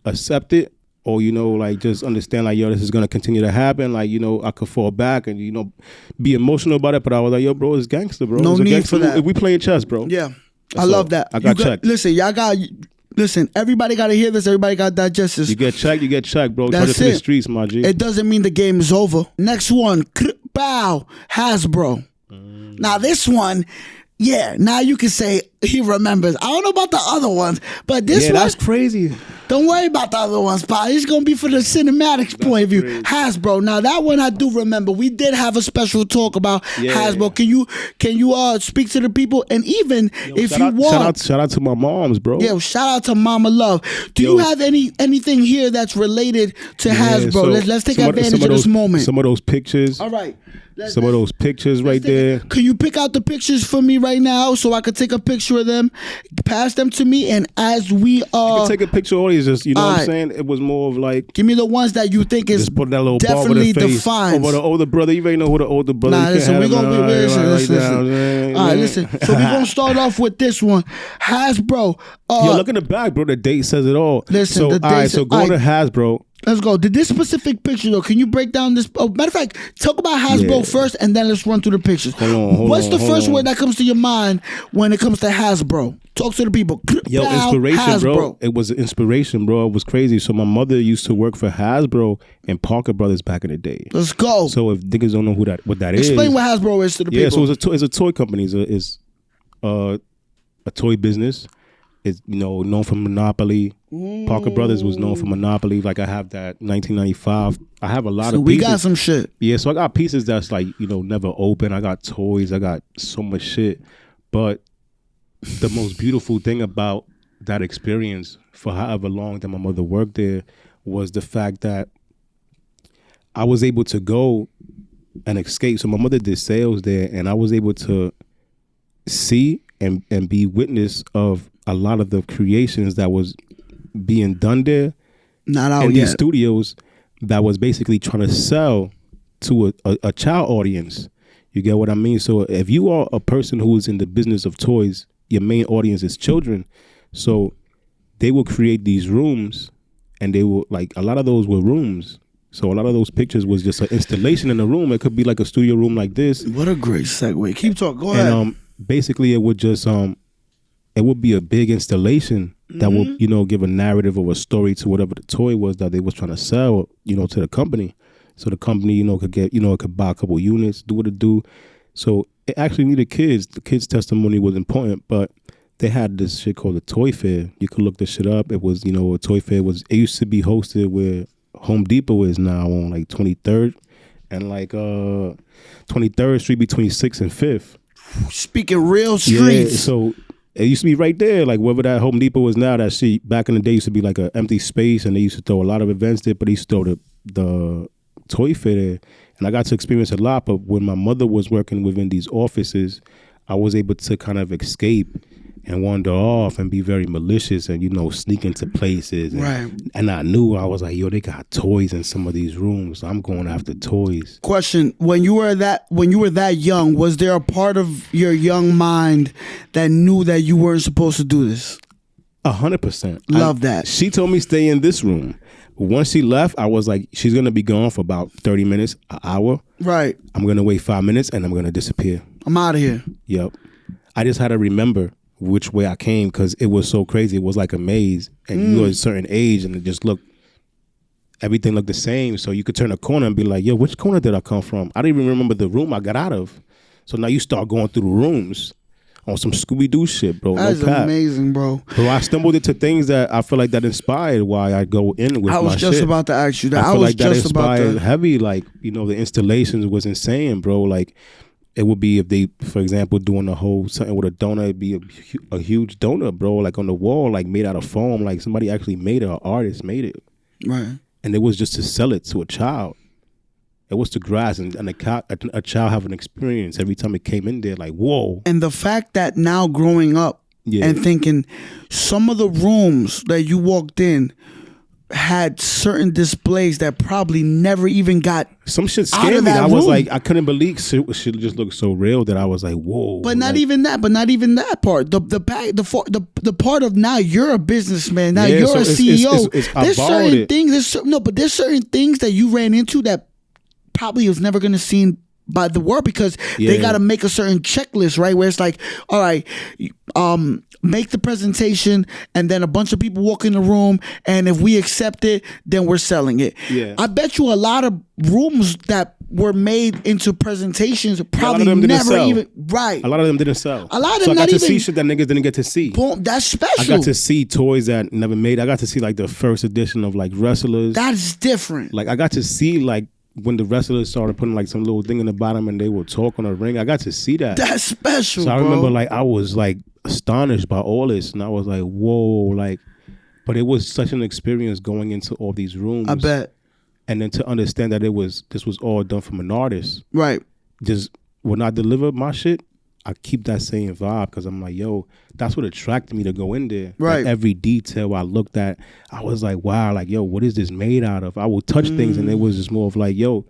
accept it, or like just understand like, this is gonna continue to happen. Like, I could fall back and be emotional about it. But I was like, bro, it's gangster, bro. No need for that. We playing chess, bro. Yeah, I love that. I got checked. Listen, everybody got to hear this. Everybody got to digest this. You get checked, bro. That's Turn it to the streets, my G. It doesn't mean the game is over. Next one, bow, Hasbro. Now this one, now you can say he remembers. I don't know about the other ones, but this one, that's crazy. Don't worry about the other ones, pal. It's going to be for the cinematics point of view. Crazy. Hasbro. Now that one I do remember. We did have a special talk about Hasbro. Can you speak to the people? And even if you want, shout out to my moms, bro. Yeah, shout out to Mama Love. Do you have anything here that's related to Hasbro? So let's take advantage of this moment. Some of those pictures. All right. Some of those pictures right there. Can you pick out the pictures for me right right now so I could take a picture of them, pass them to me, and as we You can take a picture of all these, just, you know what I'm saying? It was more of like, give me the ones that you think is just put that little definitely bar over the face. defines. Over the older brother, you already know who the older brother. Nah, listen, we're gonna listen. All right, listen. So we're gonna start off with this one, Hasbro. Yo, look in the back, bro. The date says it all. Listen, so the date all right, so go to Hasbro. Let's go. Did this specific picture though? Can you break down this? Oh, matter of fact, talk about Hasbro first, and then let's run through the pictures. What's the first word that comes to your mind when it comes to Hasbro? Talk to the people. Yo, inspiration, bro. It was inspiration, bro. It was crazy. So my mother used to work for Hasbro and Parker Brothers back in the day. Let's go. So if niggas don't know what that is, explain what Hasbro is to the people. Yeah, so it's a toy company. It's a toy business. It's, you know, known for Monopoly. Parker Brothers was known for Monopoly. Like I have that 1995. I have a lot of pieces. We got some shit. Yeah, so I got pieces that's like, you know, never open. I got toys. I got so much shit. But the most beautiful thing about that experience for however long that my mother worked there was the fact that I was able to go and escape. So my mother did sales there, and I was able to see and be witness of a lot of the creations that was being done there. Not out in yet. These studios that was basically trying to sell to a child audience. You get what I mean? So if you are a person who is in the business of toys, your main audience is children. So they will create these rooms, and they will, like, a lot of those were rooms. So a lot of those pictures was just an installation in a room. It could be like a studio room like this. What a great segue. Keep talking. Go ahead. And basically it would just it would be a big installation that will, you know, give a narrative or a story to whatever the toy was that they was trying to sell, you know, to the company. So the company, you know, could get, you know, it could buy a couple units, do what it do. So it actually needed kids. The kids' testimony was important, but they had this shit called a toy fair. You could look this shit up. It was, you know, a toy fair it used to be hosted where Home Depot is now on like 23rd and like 23rd Street between 6th and 5th. Speaking real streets. Yeah, so it used to be right there, like wherever that Home Depot is now. That shit back in the day used to be like an empty space, and they used to throw a lot of events there. But they used to throw the toy fair there, and I got to experience a lot. But when my mother was working within these offices, I was able to kind of escape and wander off and be very malicious and, you know, sneak into places. And, right. And I knew, I was like, yo, they got toys in some of these rooms. I'm going after toys. Question: when you were that young, was there a part of your young mind that knew that you weren't supposed to do this? 100%. Love that. She told me stay in this room. Once she left, I was like, she's gonna be gone for about 30 minutes, an hour. Right. I'm gonna wait 5 minutes and I'm gonna disappear. I'm out of here. Yep. I just had to remember which way I came because it was so crazy. It was like a maze, and you were a certain age, and it just everything looked the same. So you could turn a corner and be like, yo, which corner did I come from? I didn't even remember the room I got out of. So now you start going through the rooms on some Scooby-Doo shit, bro. That's amazing, bro. Bro, I stumbled into things that I feel like that inspired why I go in with my shit. I was just about to ask you that. I feel like that inspired heavy. Like, you know, the installations was insane, bro. Like, it would be if they, for example, doing a whole something with a donut, it'd be a huge donut, bro, like on the wall, like made out of foam. Like somebody actually made it, an artist made it. Right. And it was just to sell it to a child. It was to grasp and a child have an experience every time it came in there, like, whoa. And the fact that now growing up and thinking some of the rooms that you walked in had certain displays that probably never even got some shit scared me. I was like, I couldn't believe shit just looked so real that I was like, whoa. But not even that. But not even that part. The part of now you're a businessman. Now you're a CEO. There's certain things. There's certain things that you ran into that probably was never going to seen by the world because they got to make a certain checklist, right? Where it's like, all right, make the presentation, and then a bunch of people walk in the room, and if we accept it, then we're selling it. Yeah. I bet you a lot of rooms that were made into presentations probably never even right. A lot of them didn't sell. A lot of them I got to see shit that niggas didn't get to see. Boom, that's special. I got to see toys that never made. I got to see like the first edition of like wrestlers. That's different. Like I got to see like when the wrestlers started putting like some little thing in the bottom and they would talk on the ring. I got to see that. That's special. So I remember like I was like astonished by all this, and I was like, whoa, like, but it was such an experience going into all these rooms. I bet. And then to understand that this was all done from an artist. Right. Just when I deliver my shit, I keep that same vibe because I'm like, yo, that's what attracted me to go in there. Right. Like every detail I looked at, I was like, wow, like, yo, what is this made out of? I would touch things and it was just more of like, yo,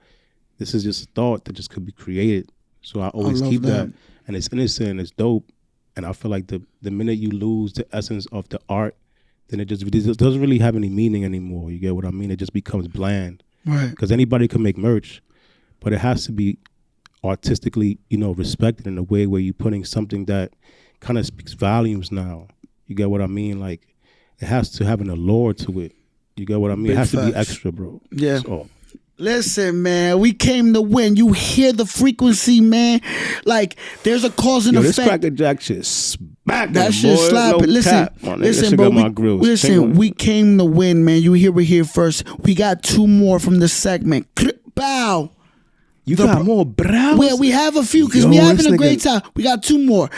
this is just a thought that just could be created. So I always keep that. And it's innocent and it's dope. And I feel like the minute you lose the essence of the art, then it doesn't really have any meaning anymore. You get what I mean? It just becomes bland. Right. Because anybody can make merch, but it has to be artistically, respected in a way where you're putting something that kind of speaks volumes now. You get what I mean? Like, it has to have an allure to it. You get what I mean? Big it has facts. to be extra, bro. Yeah. So, listen, man, we came to win. You hear the frequency, man. Like, there's a cause and this effect. Cracker Jack shit smack That shit slapping. Listen, bro. We came to win, man. You hear it here first. We got 2 more from the segment. Bow. You got more brows? Well, we have a few because we having a great time. We got 2 more.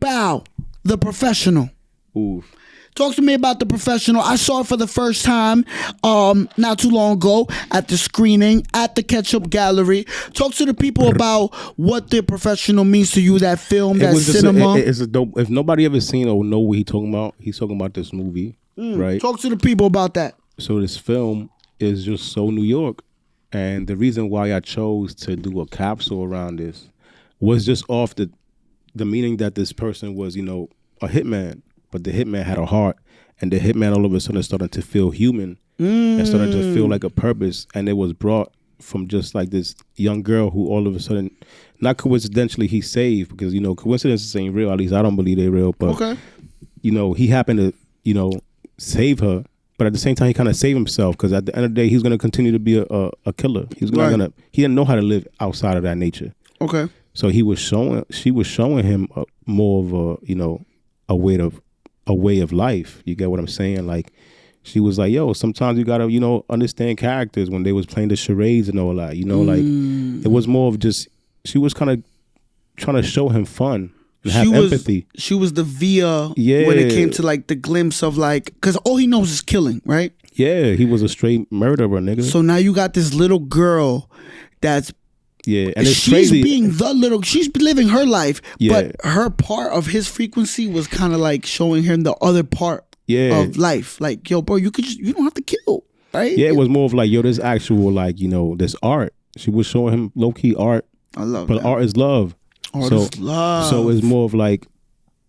Bow. The Professional. Oof. Talk to me about The Professional. I saw it for the first time not too long ago at the screening at the Ketchup Gallery. Talk to the people about what The Professional means to you, that film, that cinema. It's a dope. If nobody ever seen or know what he's talking about this movie, right? Talk to the people about that. So this film is just so New York. And the reason why I chose to do a capsule around this was just off the meaning that this person was, a hitman. But the hitman had a heart, and the hitman all of a sudden started to feel human and started to feel like a purpose. And it was brought from just like this young girl who all of a sudden, not coincidentally, he saved, because, coincidences ain't real. At least I don't believe they're real. But, he happened to, save her. But at the same time, he kind of saved himself, because at the end of the day, he's going to continue to be a killer. He didn't know how to live outside of that nature. Okay. So she was showing him more of a way of life. You get what I'm saying? Like, she was like, yo, sometimes you gotta, understand characters, when they was playing the charades and all that, like, it was more of just, she was kind of trying to show him fun and have empathy. She was the via when it came to like the glimpse of like, because all he knows is killing, right? Yeah, he was a straight murderer, nigga. So now you got this little girl that's, and it's she's crazy. She's living her life, but her part of his frequency was kind of like showing him the other part of life. Like, yo, bro, you don't have to kill, right? Yeah, it was more of like, yo, this actual, like, this art. She was showing him low key art. I love but that. Art is love. Art is love. So it's more of like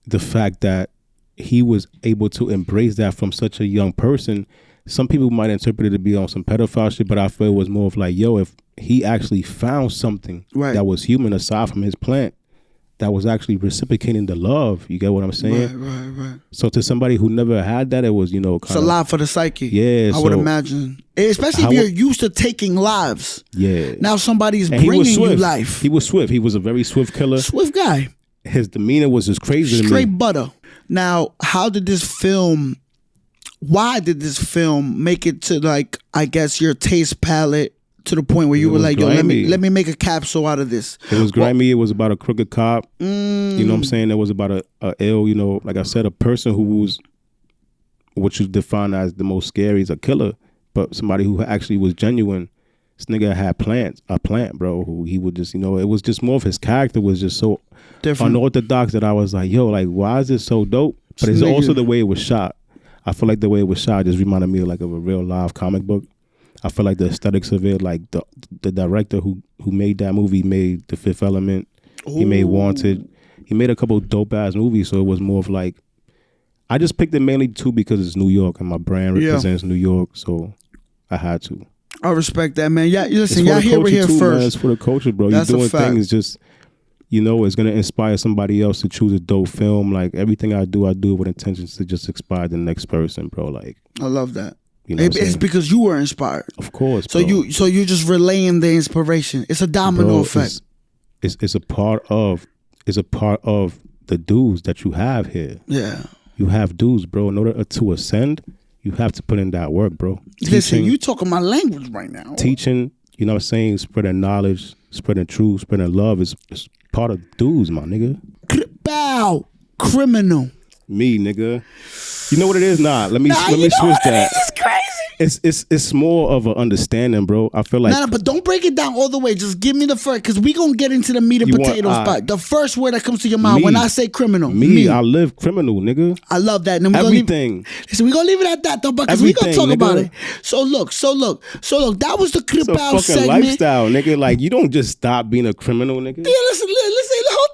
the fact that he was able to embrace that from such a young person. Some people might interpret it to be on some pedophile shit, but I feel it was more of like, yo, if he actually found something that was human aside from his plant, that was actually reciprocating the love. You get what I'm saying? Right. So to somebody who never had that, it was, it's a lot for the psyche. Yeah. I would imagine. Especially if you're used to taking lives. Yeah. Now somebody's bringing you life. He was swift. He was a very swift killer. Swift guy. His demeanor was just crazy to me. Straight butter. Now, why did this film make it to, like, I guess, your taste palette, to the point where you were like, yo, let me make a capsule out of this? It was grimy. It was about a crooked cop. You know what I'm saying? It was about a ill, like I said, a person who was what you define as the most scary is a killer, but somebody who actually was genuine. This nigga had a plant, bro, who he would just, it was just more of his character was just so different, unorthodox, that I was like, yo, like, why is this so dope? But it's also the way it was shot. I feel like the way it was shot just reminded me of like of a real live comic book. I feel like the aesthetics of it, like the director who made that movie made The Fifth Element. Ooh. He made Wanted. He made a couple of dope ass movies, so it was more of like, I just picked it mainly too because it's New York and my brand represents New York, so I had to. I respect that, man. Yeah, listen, y'all we're here too, first. Man. It's for the culture, bro. You're doing things just, it's gonna inspire somebody else to choose a dope film. Like, everything I do with intentions to just inspire the next person, bro. Like, I love that. It's because you were inspired, of course. So bro. you're just relaying the inspiration. It's a domino effect. It's a part of the dues that you have here. Yeah, you have dues, bro. In order to ascend, you have to put in that work, bro. Listen, you talking my language right now. Teaching, you know what I'm saying, spreading knowledge, spreading truth, spreading love is part of dues, my nigga. Bow, criminal. Me, nigga. You know what it is? Let me switch that. It's crazy. It's more of an understanding, bro. I feel like No, but don't break it down all the way. Just give me the first, because we gonna get into the meat and You want- potatoes. But the first word that comes to your mind Me. when I say criminal, me. I live criminal, nigga. I love that. And then Everything. Listen, we gonna leave it at that though, because we gonna Everything, talk about nigga. it. So look. That was the It's a Cripal fucking segment. lifestyle, nigga. Like, you don't just stop being a criminal, nigga. Yeah, listen. Hold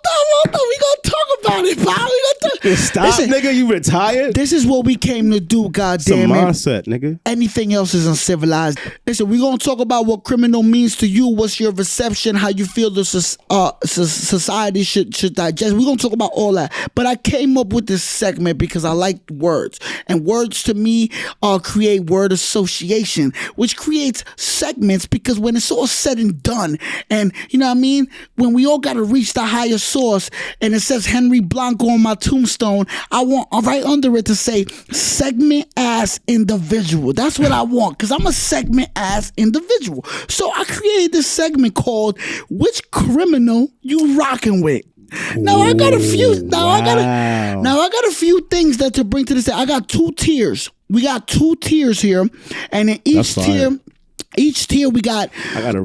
on. We gonna talk about it, pal. We gonna talk. Stop, Listen, nigga. You retired? this is what we came to do. It's a Goddamn it. mindset, nigga. Anything else is uncivilized. Listen, we're going to talk about what criminal means to you. What's your reception? How you feel the society should digest. We're going to talk about all that. But I came up with this segment because I like words. And words to me create word association, which creates segments, because when it's all said and done, and you know what I mean? When we all got to reach the higher source, and it says Henry Blanco on my tombstone, I want right under it to say segment ass individual. That's what I want, because I'm a segment ass individual. So I created this segment called Which Criminal You Rocking With? Now I got a few. Now I got a few things that to bring to this. I got 2 tiers. We got 2 tiers here, and in each tier we got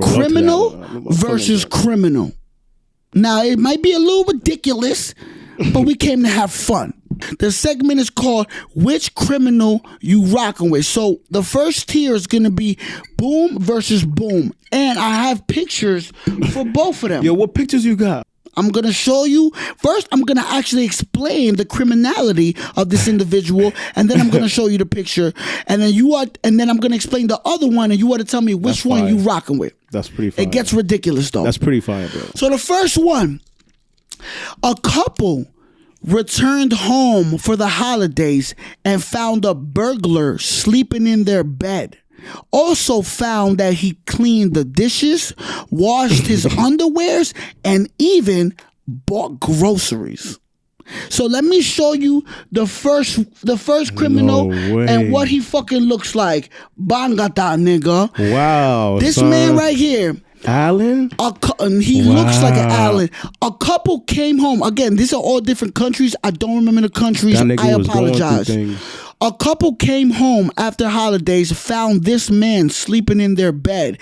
criminal versus criminal. Now it might be a little ridiculous, but we came to have fun. The segment is called Which Criminal You Rockin' With. So the first tier is going to be boom versus boom. And I have pictures for both of them. Yo, what pictures you got? I'm going to show you. First, I'm going to actually explain the criminality of this individual, and then I'm going to show you the picture. And then I'm going to explain the other one, and you ought to tell me which one you rocking with. That's pretty fine. It gets ridiculous, though. That's pretty fine, bro. So the first one, a couple returned home for the holidays and found a burglar sleeping in their bed. Also found that he cleaned the dishes, washed his underwears, and even bought groceries. So let me show you the first criminal and what he fucking looks like. Bangata, nigga. Wow. This son. man right here. Alan? He looks like an Alan. A couple came home. Again, these are all different countries. I don't remember the countries. I apologize. A couple came home after holidays, found this man sleeping in their bed.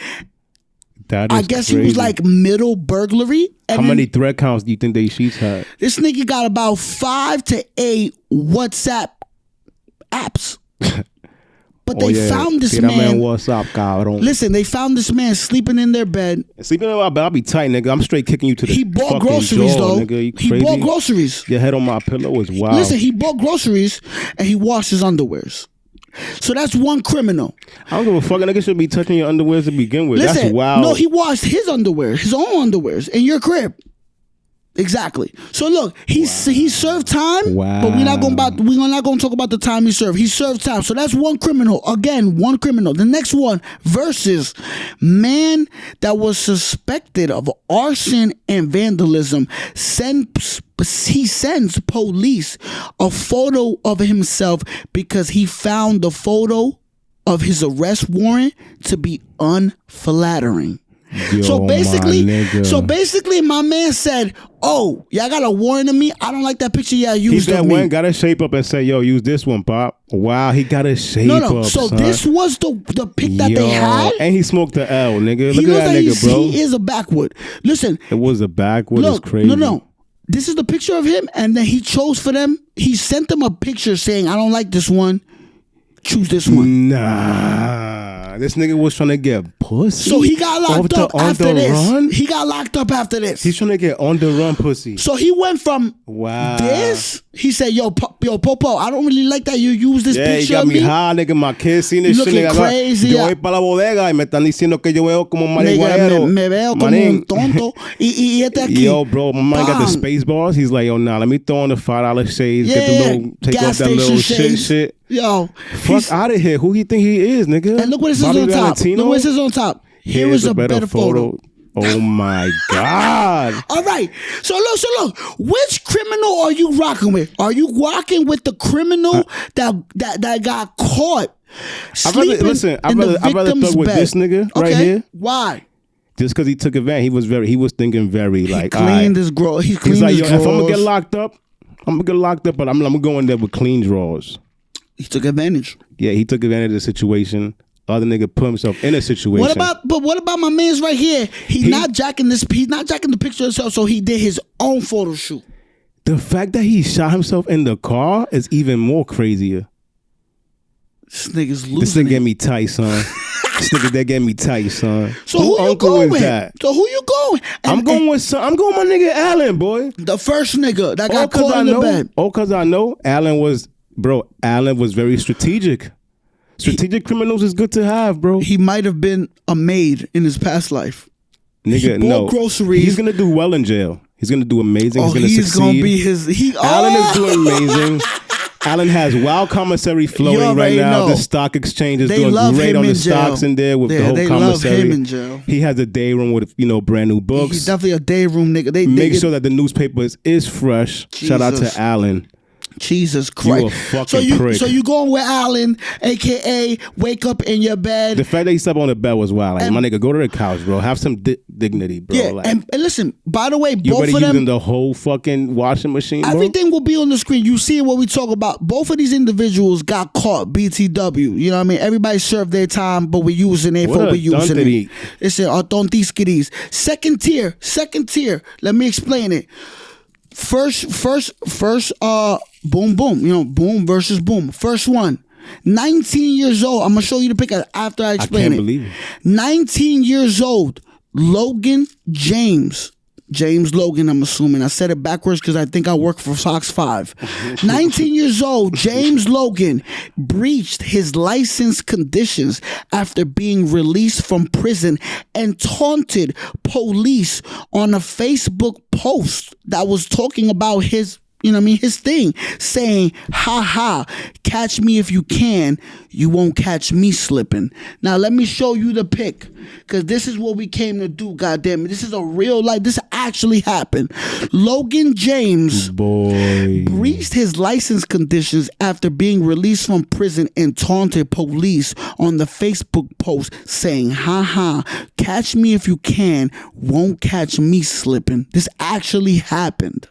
That is I guess crazy. he was like middle burglary. How many thread counts do you think they sheets had? This nigga got about 5 to 8 WhatsApp apps. But they found this man. WhatsApp, cabrón. Listen, they found this man sleeping in their bed. Sleeping in my bed, I'll be tight, nigga. I'm straight kicking you to the He bought fucking groceries, jaw, though. nigga. You He crazy? bought groceries. Your head on my pillow is wild. Listen, he bought groceries and he washed his underwears. So that's one criminal. I don't give a fuck. A nigga should be touching your underwears to begin with. Listen, that's wild. no, he washed his underwear, his own underwears, in your crib. Exactly. So look, he served time, but we're not gonna talk about the time he served. He served time. So that's one criminal. Again, one criminal. The next one versus man that was suspected of arson and vandalism. He sends police a photo of himself because he found the photo of his arrest warrant to be unflattering. Yo, So basically, my man said, "Oh, y'all got a warrant of me. I don't like that picture y'all used of me." Got to shape up and say, "Yo, use this one, Pop." Wow, he got to shape up. So son. this was the pic that they had. And he smoked the L, nigga. Look He at that nigga, bro. He is a backwood. Listen, It was a backwood. look, It's crazy. no. This is the picture of him, and then he chose for them. He sent them a picture saying, "I don't like this one. Choose this one." Nah, this nigga was trying to get pussy. So he got locked up after this. Run? He got locked up after this. He's trying to get on the run pussy. So he went from this. He said, "Yo, Popo, I don't really like that you use this Yeah, he picture got of me me. high, nigga. My kids seen this shit. Looking Nigga. crazy. Yo voy para la bodega y me están diciendo que yo veo como un marihuanero. Me veo como un tonto. Y este aquí. Yo, bro, my man got the Bang. space bars. He's like, yo, nah, let me throw on the $5 shades. Yeah, get the little, take gas off that little station shades. shit. Yo, Fuck out of here. Who he think he is, nigga? and look what it says Bobby on top. Valentino? Look what it says on top. Here is a better photo. Oh my God. All right. So look. Which criminal are you rocking with? Are you rocking with the criminal that got caught sleeping I'd in the rather victim's thug with bed? this nigga right here. Why? Just because he took advantage. He was thinking very He like, cleaned his drawers. He's he's like, yo, his if I'm gonna get drawers. locked up, but I'm gonna go in there with clean drawers. He took advantage. Yeah, he took advantage of the situation. Other nigga put himself in a situation. What about my man's right here? He's not jacking the picture himself, so he did his own photo shoot. The fact that he shot himself in the car is even more crazier. This nigga's losing. This nigga get me tight, son. This nigga that get me tight, son. So who you uncle going is with? that? So who you going? I'm going with my nigga Allen, boy. The first nigga that got caught in the bed. Oh, cause I know Allen was very strategic. Strategic criminals is good to have, bro. He might have been a maid in his past life. Nigga, no. Groceries. He's gonna do well in jail. He's gonna do amazing. He's gonna succeed. Gonna be his. Allen is doing amazing. Allen has wild commissary flowing right now. The stock exchange is doing great on the stocks in there with the whole commissary. Love him in jail. He has a day room with brand new books. He's definitely a day room nigga. They make sure that the newspaper is fresh. Jesus. Shout out to Allen. Jesus Christ. You a fucking prick. So you going with Allen, aka wake up in your bed. The fact that he slept on the bed was wild. Like, my nigga, go to the couch, bro. Have some dignity, bro. Yeah, like, and listen, by the way, you both already of them using the whole fucking washing machine, bro? Everything will be on the screen. You see what we talk about. Both of these individuals got caught. BTW. You know what I mean? Everybody served their time, but we're using it for we're using it. Listen, tontiskiris. Second tier. Let me explain it. First, boom, boom. You know, boom versus boom. First one, 19 years old. I'm going to show you the picture after I explain it. I can't believe it. 19 years old, Logan James Logan, I'm assuming. I said it backwards because I think I work for Fox 5. 19 years old, James Logan breached his license conditions after being released from prison and taunted police on a Facebook post that was talking about his thing, saying, ha ha, catch me if you can, you won't catch me slipping. Now let me show you the pic, because this is what we came to do, goddamn it. This is a real life, this actually happened. Logan James breached his license conditions after being released from prison and taunted police on the Facebook post saying, ha ha, catch me if you can, won't catch me slipping. This actually happened.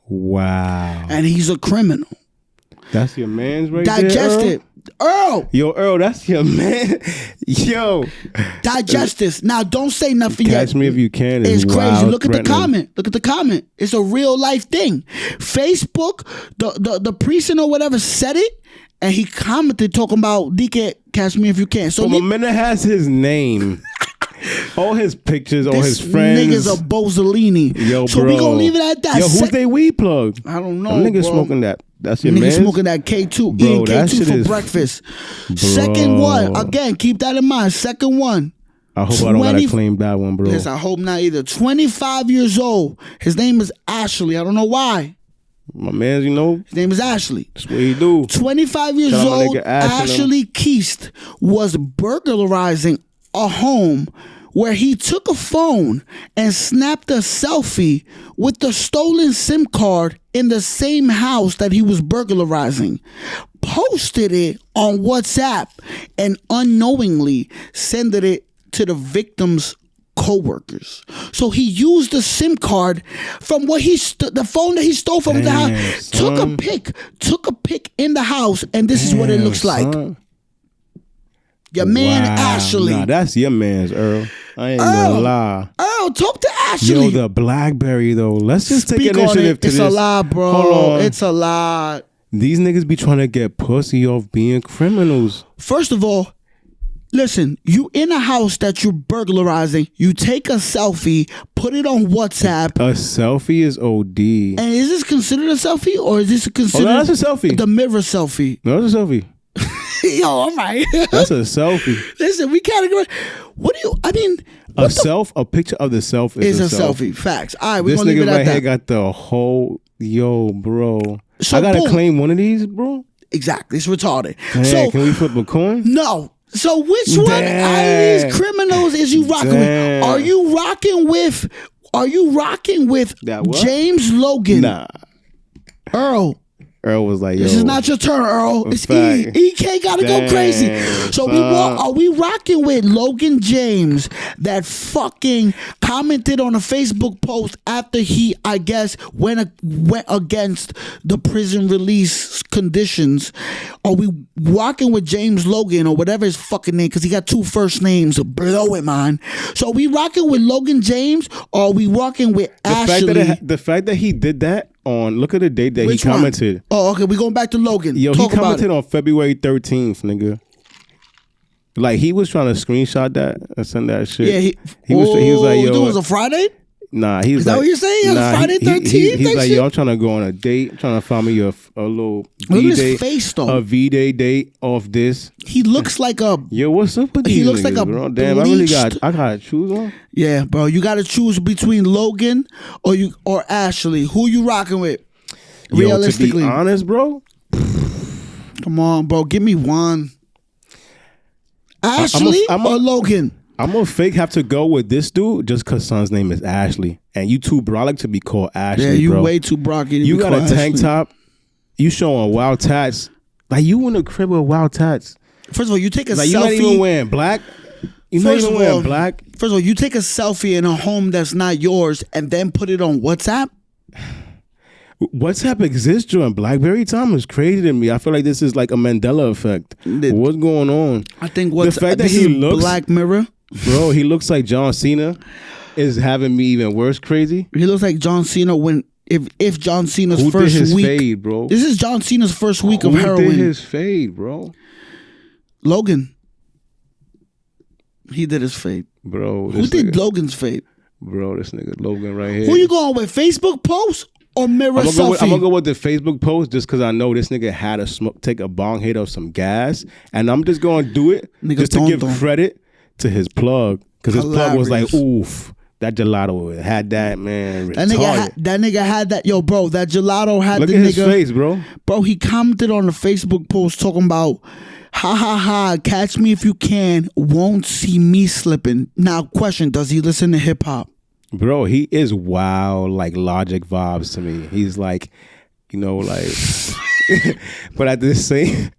Wow. And he's a criminal. That's your man's right Digest there, it. Earl. Yo, Earl, that's your man. Yo. Digest this. Now, don't say nothing yet. Catch me if you can. It's crazy. Wild, Look at the comment. Look at the comment. It's a real life thing. Facebook, the precinct or whatever said it, and he commented talking about, DK, catch me if you can. So my man has his name. All his pictures, all his friends. Niggas a Bozzolini. Yo, so bro. we gonna leave it at that. Yo, who's they weed plug? I don't know. Niggas smoking that. That's your man. Niggas smoking that K2. Bro, eating K2 for breakfast. Bro. Second one. Again, keep that in mind. Second one. I hope I don't gotta claim that one, bro. Yes, I hope not either. 25 years old. His name is Ashley. I don't know why. My man, his name is Ashley. That's what he do. 25 years old. Ashley Keast was burglarizing a home where he took a phone and snapped a selfie with the stolen SIM card in the same house that he was burglarizing, posted it on WhatsApp, and unknowingly sent it to the victim's co-workers. So he used the SIM card from what the phone that he stole from the house, took a pic in the house, and this is what it looks like. Your man Ashley. Nah, that's your man's, Earl. I ain't gonna lie. Earl, talk to Ashley. Yo, the BlackBerry though. Let's just take initiative to this. It's a lie, bro. Hold on. It's a lie. These niggas be trying to get pussy off being criminals. First of all, listen, you in a house that you're burglarizing, you take a selfie, put it on WhatsApp. A selfie is OD. And is this considered a selfie or is this considered that's a selfie? The mirror selfie. No, that's a selfie. Yo, all right. That's a selfie. Listen, we categorize. A picture of the self is a selfie. Facts. All right, we're this gonna leave it nigga at right that. here got the whole, bro. So I gotta claim one of these, bro. Exactly, it's retarded. Damn, so can we flip a coin? No. So which one out of these criminals is you rocking with? Are you rocking with that what? James Logan? Nah. Earl. Earl was like, yo. This is not your turn, Earl. It's E. fact. EK gotta go crazy. So are we rocking with Logan James that fucking commented on a Facebook post after he, I guess, went against the prison release conditions? Are we rocking with James Logan or whatever his fucking name? Because he got 2 first names. Blow it, man. So are we rocking with Logan James or are we rocking with Ashley? The fact that he did that on, look at the date that Which he commented. One? Oh, okay. We going back to Logan. Yo, Talk he commented on February 13th, nigga. Like, he was trying to screenshot that and send that shit. Yeah, he was like, yo. It was a Friday? Nah, he's Is that what you're saying? It was Friday 13th? He's like, yo, I'm trying to go on a date. I'm trying to find me a little Look at V-Day. his face, though. A V-Day date off this. He looks like a... Yo, what's up with these He looks niggas, like a bro? Damn, I gotta choose one. Yeah, bro. You got to choose between Logan or Ashley. Who you rocking with? Yo, Realistically. to be honest, bro. Come on, bro. Give me one. Ashley or Logan? I'm gonna fake have to go with this dude just cause son's name is Ashley, and you too brolic to be called Ashley. Yeah, you bro. way too brocky. You got a tank top. You showing wild tats. Like, you in the crib with wild tats. First of all, you take a like selfie. You're not even wearing black. You're not even wearing black. First of all, you take a selfie in a home that's not yours and then put it on WhatsApp. WhatsApp exists during BlackBerry time is crazy to me. I feel like this is like a Mandela effect. What's going on? I think the fact that he looks Black Mirror. Bro, he looks like John Cena is having me even worse crazy. He looks like John Cena if John Cena's Who first did his week. Fade, bro? This is John Cena's first week of heroin. Who did his fade, bro? Logan. He did his fade. Bro, who did Logan's fade? Bro, this nigga Logan right here. Who you going with? Facebook post or mirror selfie? I'm gonna go with the Facebook post just because I know this nigga had to take a bong hit of some gas, and I'm just gonna do it just to give credit to his plug, because his plug was like, oof, that gelato had that, man. That nigga had that. Yo, bro, that gelato had Look the at nigga. His face, bro. Bro, he commented on the Facebook post talking about, ha ha ha, catch me if you can, won't see me slipping. Now, question, does he listen to hip hop? Bro, he is wild, like Logic vibes to me. He's like, you know, like, but at the same.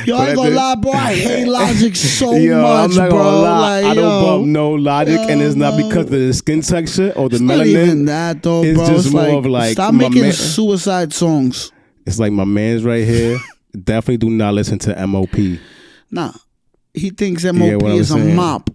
Yo, I ain't gonna lie, bro. I hate Logic so much, I'm not bro. gonna lie. Like, I don't bump no Logic, and it's not because of the skin texture or the melanin. Not even that, though, it's bro. just It's more of like, stop making suicide songs. It's like, my man's right here. Definitely do not listen to MOP. Nah, he thinks MOP is a mop.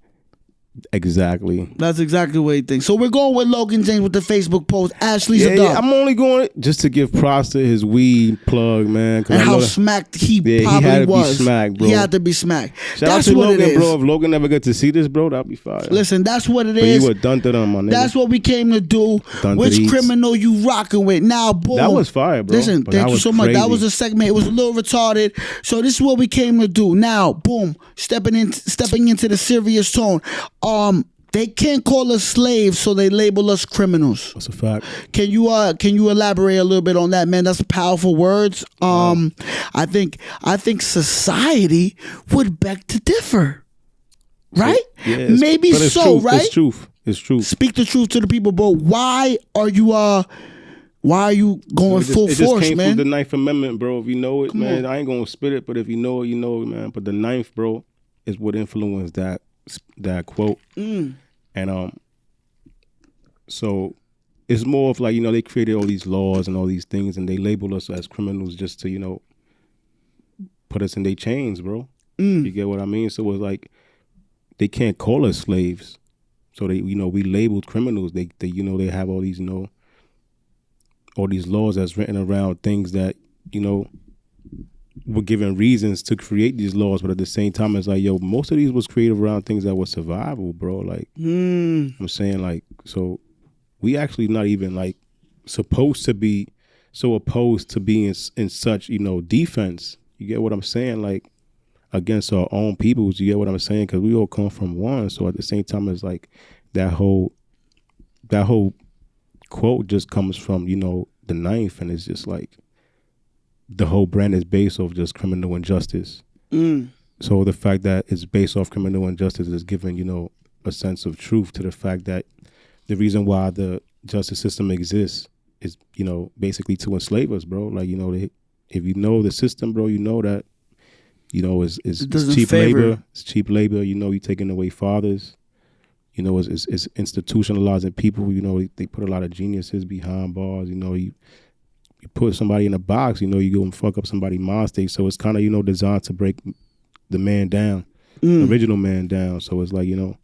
Exactly. That's exactly what he thinks. So we're going with Logan James with the Facebook post. Ashley's a dub. Yeah, I'm only going just to give props to his weed plug, man. And how smacked he probably he had to was. Be smacked, bro. He had to be smacked. That's what Logan, it is. bro. If Logan never get to see this, bro, that'd be fire. Listen, that's what it but is. you were done to them, my nigga. That's what we came to do. Which criminal you rocking with? Now, boom. That was fire, bro. Listen, thank you so much. That was a segment. It was a little retarded. So this is what we came to do. Now, boom. Stepping into the serious tone. They can't call us slaves, so they label us criminals. That's a fact. Can you elaborate a little bit on that, man? That's powerful words. I think society would beg to differ, right? Yeah, maybe so, truth. right? It's truth. Speak the truth to the people, bro. Why are you going full force, man? It just came from the 9th Amendment, bro. If you know it, man, I ain't gonna spit it, but if you know it, you know it, man. But the 9th, bro, is what influenced that quote. And so it's more of like, you know, they created all these laws and all these things, and they label us as criminals just to, you know, put us in their chains, bro. You get what I mean? So it's like they can't call us slaves, so they, you know, we labeled criminals. They you know, they have all these, you know, all these laws that's written around things that, you know, were given reasons to create these laws, but at the same time, it's like, yo, most of these was created around things that were survival, bro. Like, I'm saying, like, so we actually not even like supposed to be so opposed to being in such, you know, defense. You get what I'm saying? Like, against our own peoples. You get what I'm saying? Because we all come from one. So at the same time, it's like that whole quote just comes from, you know, the 9th, and it's just like, the whole brand is based off just criminal injustice. So the fact that it's based off criminal injustice is giving, you know, a sense of truth to the fact that the reason why the justice system exists you know, basically to enslave us, bro. Like, you know, if you know the system, bro, you know that, you know, it's cheap labor. It's cheap labor. You know, you're taking away fathers. You know, it's institutionalizing people. You know, they put a lot of geniuses behind bars. You know, you put somebody in a box. You know, you go and fuck up somebody's mind state. So it's kind of, you know, designed to break the man down, the original man down. So it's like, you know,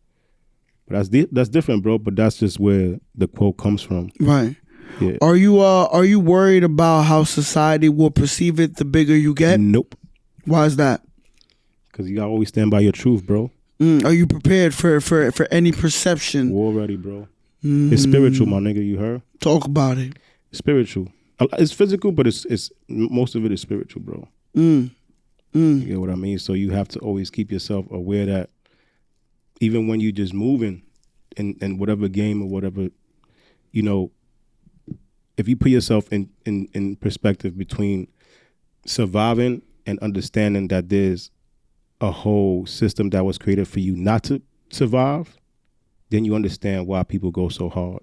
but that's different, bro. But that's just where the quote comes from. Right. Yeah. Are you worried about how society will perceive it the bigger you get? Nope. Why is that? Because you gotta always stand by your truth, bro. Are you prepared for any perception? War ready, bro. It's spiritual, my nigga. You heard? Talk about it. It's spiritual. It's physical, but it's most of it is spiritual, bro. You get what I mean? So you have to always keep yourself aware that even when you just moving in whatever game or whatever, you know, if you put yourself in perspective between surviving and understanding that there's a whole system that was created for you not to survive, then you understand why people go so hard.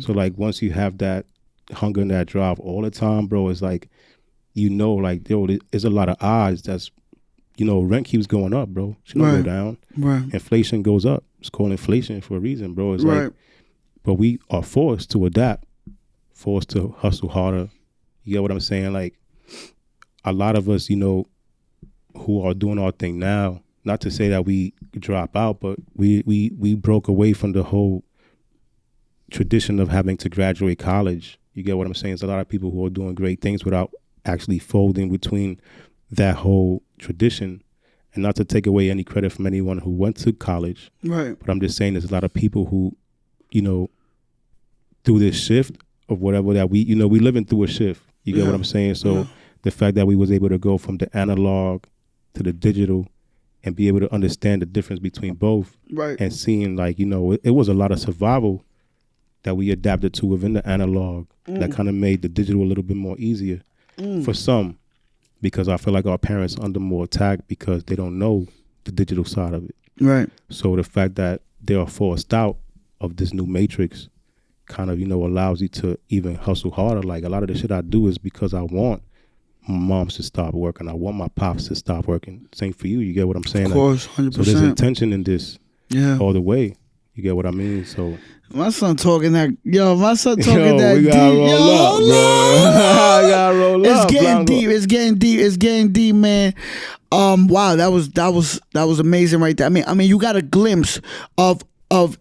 So like once you have that hunger and that drive all the time, bro, it's like, you know, like, yo, there's a lot of odds that's, you know, rent keeps going up, bro. It should not go down. Right. Inflation goes up. It's called inflation for a reason, bro. It's like, but we are forced to adapt, forced to hustle harder. You get what I'm saying? Like, a lot of us, you know, who are doing our thing now, not to say that we drop out, but we broke away from the whole tradition of having to graduate college. You get what I'm saying? There's a lot of people who are doing great things without actually folding between that whole tradition. And not to take away any credit from anyone who went to college. Right. But I'm just saying there's a lot of people who, you know, through this shift of whatever that we, you know, we living through a shift. You get what I'm saying? So the fact that we was able to go from the analog to the digital and be able to understand the difference between both. Right. And seeing, like, you know, it was a lot of survival that we adapted to within the analog that kind of made the digital a little bit more easier for some, because I feel like our parents are under more attack because they don't know the digital side of it. Right. So the fact that they are forced out of this new matrix kind of, you know, allows you to even hustle harder. Like, a lot of the shit I do is because I want my moms to stop working. I want my pops to stop working. Same for you. You get what I'm saying? Of course, 100%. So there's intention in this all the way. You get what I mean? So my son talking that, my son talking that we deep. Gotta roll up, bro. I gotta roll it's up. Getting deep. It's getting deep. It's getting deep, man. Wow, that was amazing right there. I mean, you got a glimpse of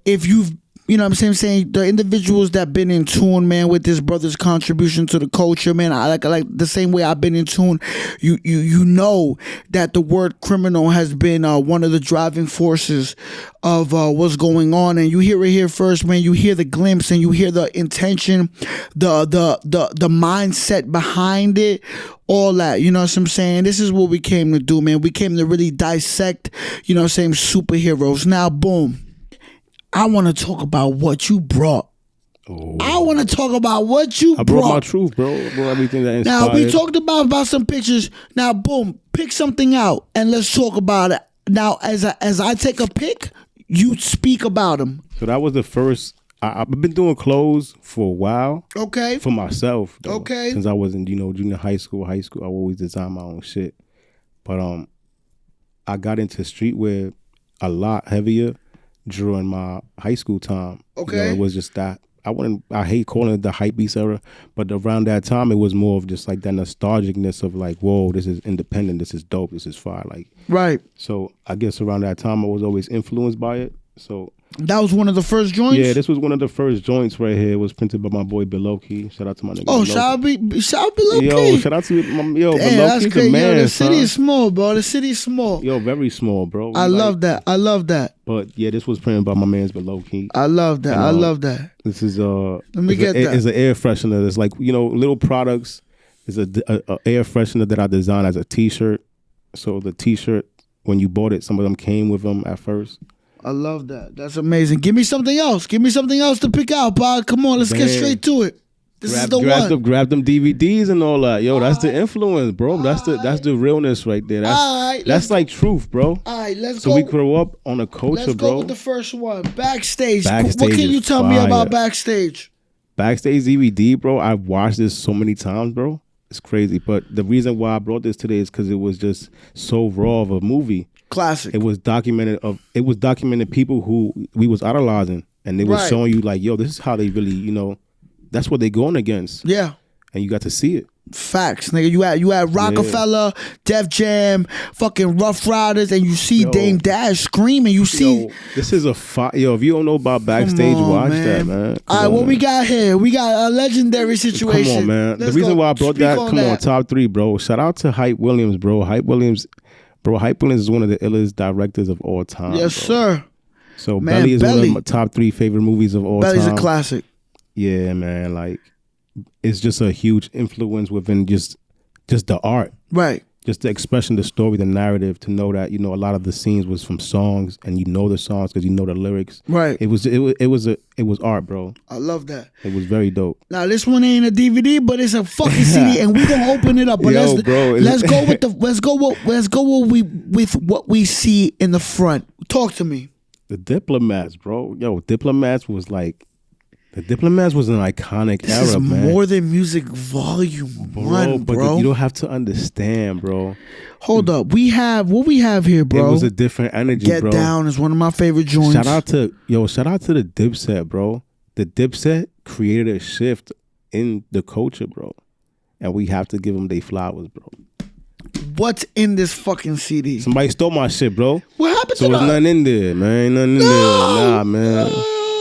if you've, you know what I'm saying the individuals that been in tune, man, with this brother's contribution to the culture, man. I like the same way I've been in tune. You know that the word criminal has been one of the driving forces of what's going on, and you hear it here first, man. You hear the glimpse and you hear the intention, the mindset behind it. All that, you know what I'm saying? This is what we came to do, man. We came to really dissect, you know what I'm saying, superheroes. Now, boom. I want to talk about what you brought. I want to talk about what you brought. I brought my truth, bro. I brought everything that inspired. Now, we talked about some pictures. Now, boom, pick something out and let's talk about it. Now, as I take a pick, you speak about them. So that was the first. I've been doing clothes for a while. Okay. For myself, though. Okay. Since I was in, junior high school, I always designed my own shit. But I got into streetwear a lot heavier during my high school time. Okay. It was just that I hate calling it the hypebeast era, but around that time it was more of just like that nostalgicness of like, whoa, this is independent, this is dope, this is fire. Like, right. So I guess around that time I was always influenced by it. So that was one of the first joints? Yeah, this was one of the first joints right here. It was printed by my boy Beloki. Shout out to my nigga. Oh, shout out Beloki. Yo, shout out to my Beloki. That's great. The man, the city is small, bro. The city is small. Yo, very small, bro. I love that. But yeah, this was printed by my man's Beloki. I love that. I love that. This is Let me get that. It's an air freshener. It's like, little products. It's a air freshener that I designed as a t-shirt. So the t-shirt, when you bought it, some of them came with them at first. I love that. That's amazing. Give me something else. Give me something else to pick out, Bob. Come on, let's get straight to it. This is the one. Grab them DVDs and all that. Yo, that's the influence, bro. That's the realness right there. That's like truth, bro. All right, let's go. So we grew up on a culture, bro. Let's go with the first one. Backstage. What can you tell me about Backstage? Backstage DVD, bro. I've watched this so many times, bro. It's crazy. But the reason why I brought this today is because it was just so raw of a movie. Classic. It was documented people who we was idolizing, and they were showing you like, yo, this is how they really, you know, that's what they going against. Yeah. And you got to see it. Facts, nigga. You had Rockefeller, Def Jam, fucking Rough Riders, and you see Dame Dash screaming. You see, this is a yo. If you don't know about Backstage, watch that, man. All right, what we got here? We got a legendary situation. Come on, man. The reason why I brought that, come on, top 3, bro. Shout out to Hype Williams, bro. Hype Williams is one of the illest directors of all time. Yes, sir. So Belly is one of my top 3 favorite movies of all time. Belly's a classic. Yeah, man. Like, it's just a huge influence within just the art. Right. Just the expression, the story, the narrative, to know that, you know, a lot of the scenes was from songs, and you know the songs because you know the lyrics. Right. It was art, bro. I love that. It was very dope. Now this one ain't a DVD, but it's a fucking CD, and we gonna open it up. But let's go with what we see in the front. Talk to me. The Diplomats, bro. Yo, Diplomats was like. The Diplomats was an iconic era, This is man. More Than Music Volume 1, But bro. you don't have to understand, bro. Hold up. What we have here, bro. It was a different energy, Get bro. Down is one of my favorite joints. Shout out to the Dipset, bro. The Dipset created a shift in the culture, bro. And we have to give them their flowers, bro. What's in this fucking CD? Somebody stole my shit, bro. What happened so to there's nothing in there, man. Nothing in there. Nah, man.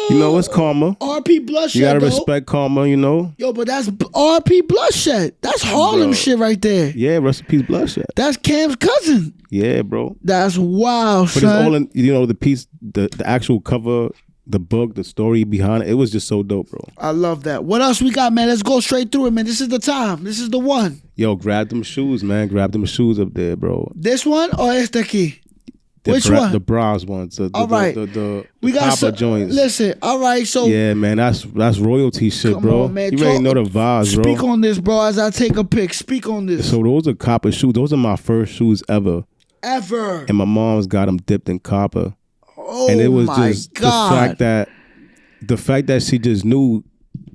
You know what's karma? RP Bloodshed. You gotta respect karma, you know. Yo, but that's RP Bloodshed. That's Harlem shit right there. Yeah, rest in peace, Bloodshed. That's Cam's cousin. Yeah, bro. That's wild, but son. It's all in, you know, the piece, the actual cover, the book, the story behind it. It was just so dope, bro. I love that. What else we got, man? Let's go straight through it, man. This is the time. This is the one. Yo, grab them shoes, man. Grab them shoes up there, bro. This one or este aquí? Which one? The bras ones. All right. The we got copper joints. Listen, all right, so. Yeah, man, that's royalty shit, come bro. on, man. You already know the vibes, bro. Speak on this, bro, as I take a pic. Speak on this. So those are copper shoes. Those are my first shoes ever. Ever. And my mom's got them dipped in copper. Oh, and it was my just God. the fact that she just knew,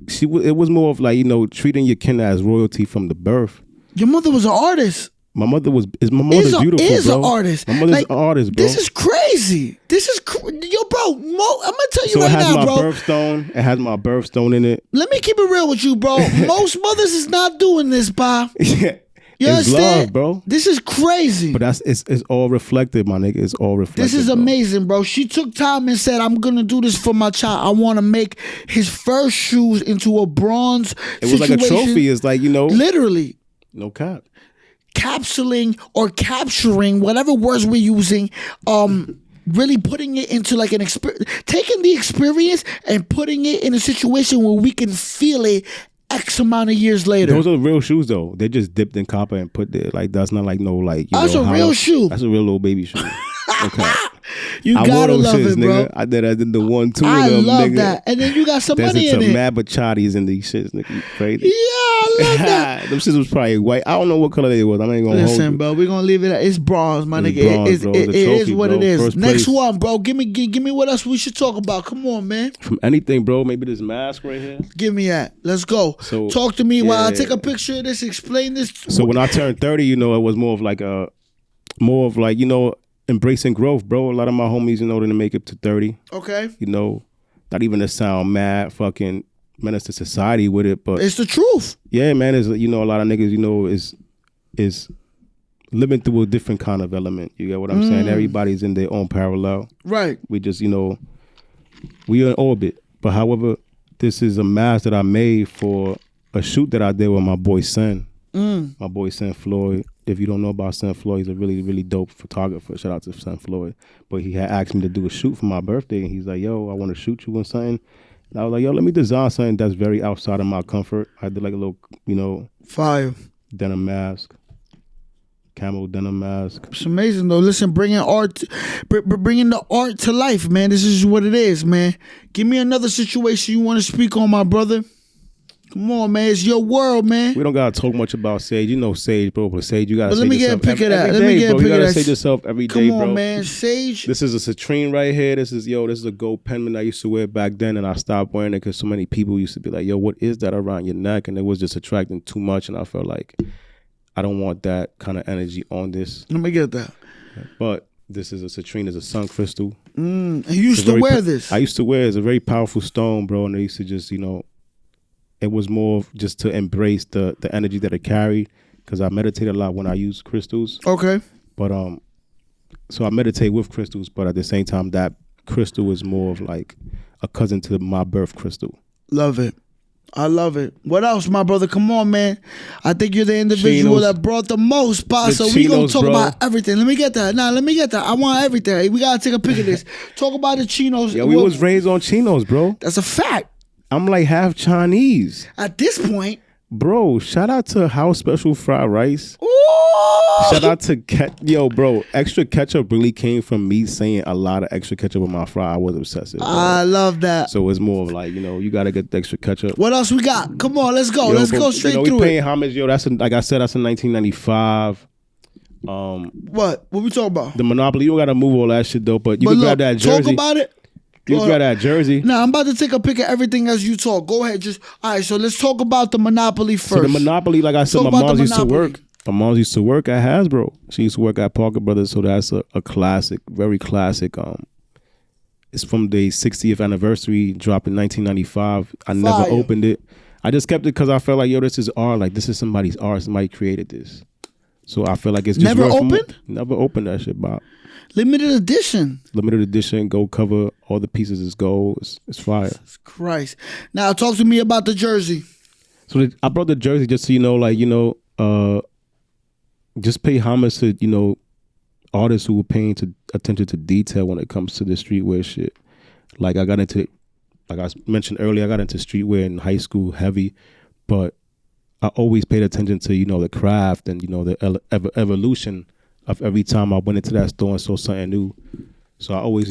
it was more of like, you know, treating your kin as royalty from the birth. Your mother was an artist. My mother's beautiful, is bro. An artist. My mother's an artist, bro. This is crazy. Yo, bro, I'm gonna tell you so right now, bro. It has my birthstone in it. Let me keep it real with you, bro. Most mothers is not doing this, pa. Yeah. You it's understand? love, bro. This is crazy. But it's all reflective, my nigga. It's all reflective. This is amazing, bro. She took time and said, I'm gonna do this for my child. I wanna make his first shoes into a bronze It was situation. like a trophy. It's like, you know. Literally. No cap. Capsuling or capturing, whatever words we're using, really putting it into like an experience, taking the experience and putting it in a situation where we can feel it X amount of years later. Those are real shoes though. They just dipped in copper and put there. Like, that's not like no, like, you that's know, a real shoe. That's a real little baby shoe. Okay. You gotta love it, bro. Nigga. I did the 1-2 I of them, love nigga. that. And then you got some money in it. Mad bachatis in these shits, nigga. You crazy? Yeah, I love that. Them shits was probably white. I don't know what color they was. I ain't gonna hold Listen, you. bro, we're gonna leave it at it's bronze, my nigga. It is what it is. First Next place. one, bro. Give me what else we should talk about. Come on, man. From anything, bro. Maybe this mask right here. Give me that. Let's go. So, talk to me while I take a picture of this. Explain this. So when I turned 30, you know, it was more of like, you know, embracing growth, bro. A lot of my homies, you know, didn't make it to 30. Okay. You know, not even to sound mad fucking menace to society with it, but it's the truth. Yeah, man. Is, you know, a lot of niggas, you know, is living through a different kind of element. You get what I'm saying? Everybody's in their own parallel. Right. We just, you know, we are in orbit. But however, this is a mask that I made for a shoot that I did with my boy Sen. My boy Sen Floyd. If you don't know about Sen Floyd, he's a really, really dope photographer. Shout out to Sen Floyd. But he had asked me to do a shoot for my birthday, and he's like, yo, I want to shoot you on something. And I was like, yo, let me design something that's very outside of my comfort. I did like a little, you know, fire denim mask, camel denim mask. It's amazing though. Listen, bringing the art to life, man. This is what it is, man. Give me another situation you want to speak on, my brother. Come on, man. It's your world, man. We don't gotta talk much about Sage. You know Sage, bro. But Sage, you gotta say yourself every day, bro. You gotta say yourself every day, bro. Come on, man. Sage. This is a citrine right here. This is a gold penman I used to wear back then, and I stopped wearing it because so many people used to be like, yo, what is that around your neck? And it was just attracting too much, and I felt like I don't want that kind of energy on this. Let me get that. But this is a citrine, is a sun crystal. You used to wear this. I used to wear it. It's a very powerful stone, bro, and I used to just, it was more of just to embrace the energy that it carried, because I meditate a lot when I use crystals. Okay. But so I meditate with crystals, but at the same time, that crystal is more of like a cousin to my birth crystal. Love it. I love it. What else, my brother? Come on, man. I think you're the individual that brought the most, boss. So we gonna talk about everything. Let me get that. Let me get that. I want everything. We gotta take a pic of this. Talk about the chinos. Yeah, we was raised on chinos, bro. That's a fact. I'm like half Chinese. At this point. Bro, shout out to House Special Fried Rice. Ooh. Shout out to bro, extra ketchup really came from me saying a lot of extra ketchup on my fry. I was obsessive. Bro. I love that. So it's more of like, you got to get the extra ketchup. What else we got? Come on, let's go. Let's go straight through it. We paying homage, that's like I said, that's in 1995. What we talking about? The Monopoly. You don't got to move all that shit though, but you can grab that jersey. Talk about it. You grab that jersey. Nah, I'm about to take a pic of everything as you talk. Go ahead. All right, so let's talk about the Monopoly first. So the Monopoly, like I said, my mom used to work. My mom used to work at Hasbro. She used to work at Parker Brothers, so that's a classic, very classic. It's from the 60th anniversary, dropped in 1995. I never opened it. I just kept it because I felt like, this is art. Like, this is somebody's art. Somebody created this. So I feel like it's just never opened? Never opened that shit, Bob. Limited edition. Limited edition, gold cover. All the pieces is gold. It's fire. Jesus Christ. Now talk to me about the jersey. So I brought the jersey just so just pay homage to artists who were paying attention to detail when it comes to the streetwear shit. Like I mentioned earlier, I got into streetwear in high school heavy, but I always paid attention to the craft and the evolution of every time I went into that store and saw something new. So I always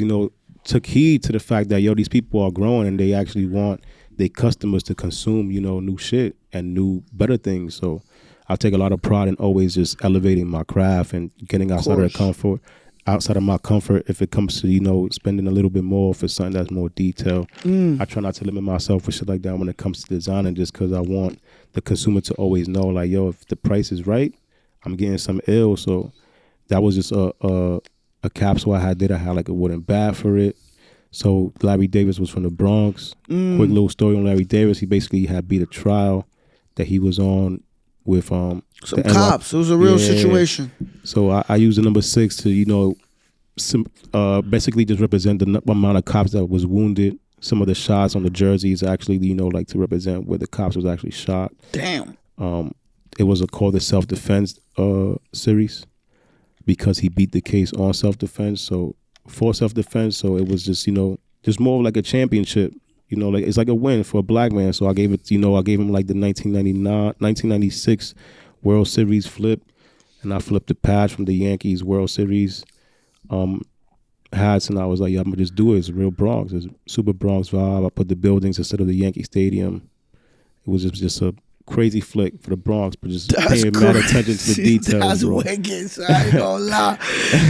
took heed to the fact that these people are growing and they actually want their customers to consume new shit and new better things. So I take a lot of pride in always just elevating my craft and getting outside of my comfort if it comes to spending a little bit more for something that's more detailed. I try not to limit myself for shit like that when it comes to designing, just because I want the consumer to always know, like, if the price is right, I'm getting some ill. So that was just a capsule I had like a wooden bat for it. So Larry Davis was from the Bronx. Quick little story on Larry Davis. He basically had beat a trial that he was on with some cops. It was a real situation. So I used the number 6 to basically just represent the amount of cops that was wounded. Some of the shots on the jerseys actually like to represent where the cops was actually shot. Damn. It was called the self-defense series because he beat the case on self-defense. So for self-defense, so it was just just more of like a championship. Like it's like a win for a black man. So I gave it, I gave him like the 1996 World Series flip, and I flipped the patch from the Yankees World Series hats, and I was like, I'm gonna just do it. It's real Bronx. It's super Bronx vibe. I put the buildings instead of the Yankee Stadium. It was just a crazy flick for the Bronx, but just paying mad attention to the details. That's bro. wicked, so I ain't gonna lie.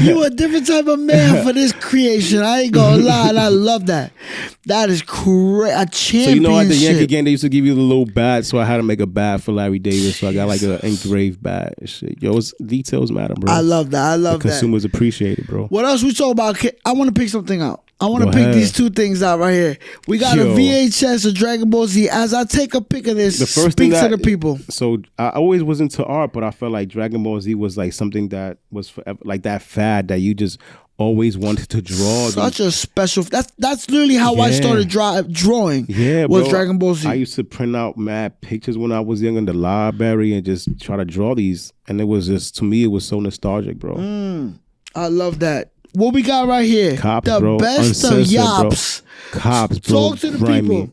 You a different type of man for this creation. I ain't gonna lie, and I love that. That is great. A championship. So at the Yankee game, they used to give you the little bat, so I had to make a bat for Larry Davis. So I got like an engraved bat and shit. Details matter, bro. I love that. The consumers appreciate it, bro. What else we talk about? I want to pick something out. I want to pick these two things out right here. We got a VHS of Dragon Ball Z. As I take a pic of this, speak to the people. So I always was into art, but I felt like Dragon Ball Z was like something that was forever, like that fad that you just always wanted to draw. Such a special. That's literally how I started drawing. Yeah, was Dragon Ball Z. I used to print out mad pictures when I was young in the library and just try to draw these, and it was just, to me, it was so nostalgic, bro. I love that. What we got right here? Cops, the bro. best of Yops. Bro. Cops, bro. Talk to the people.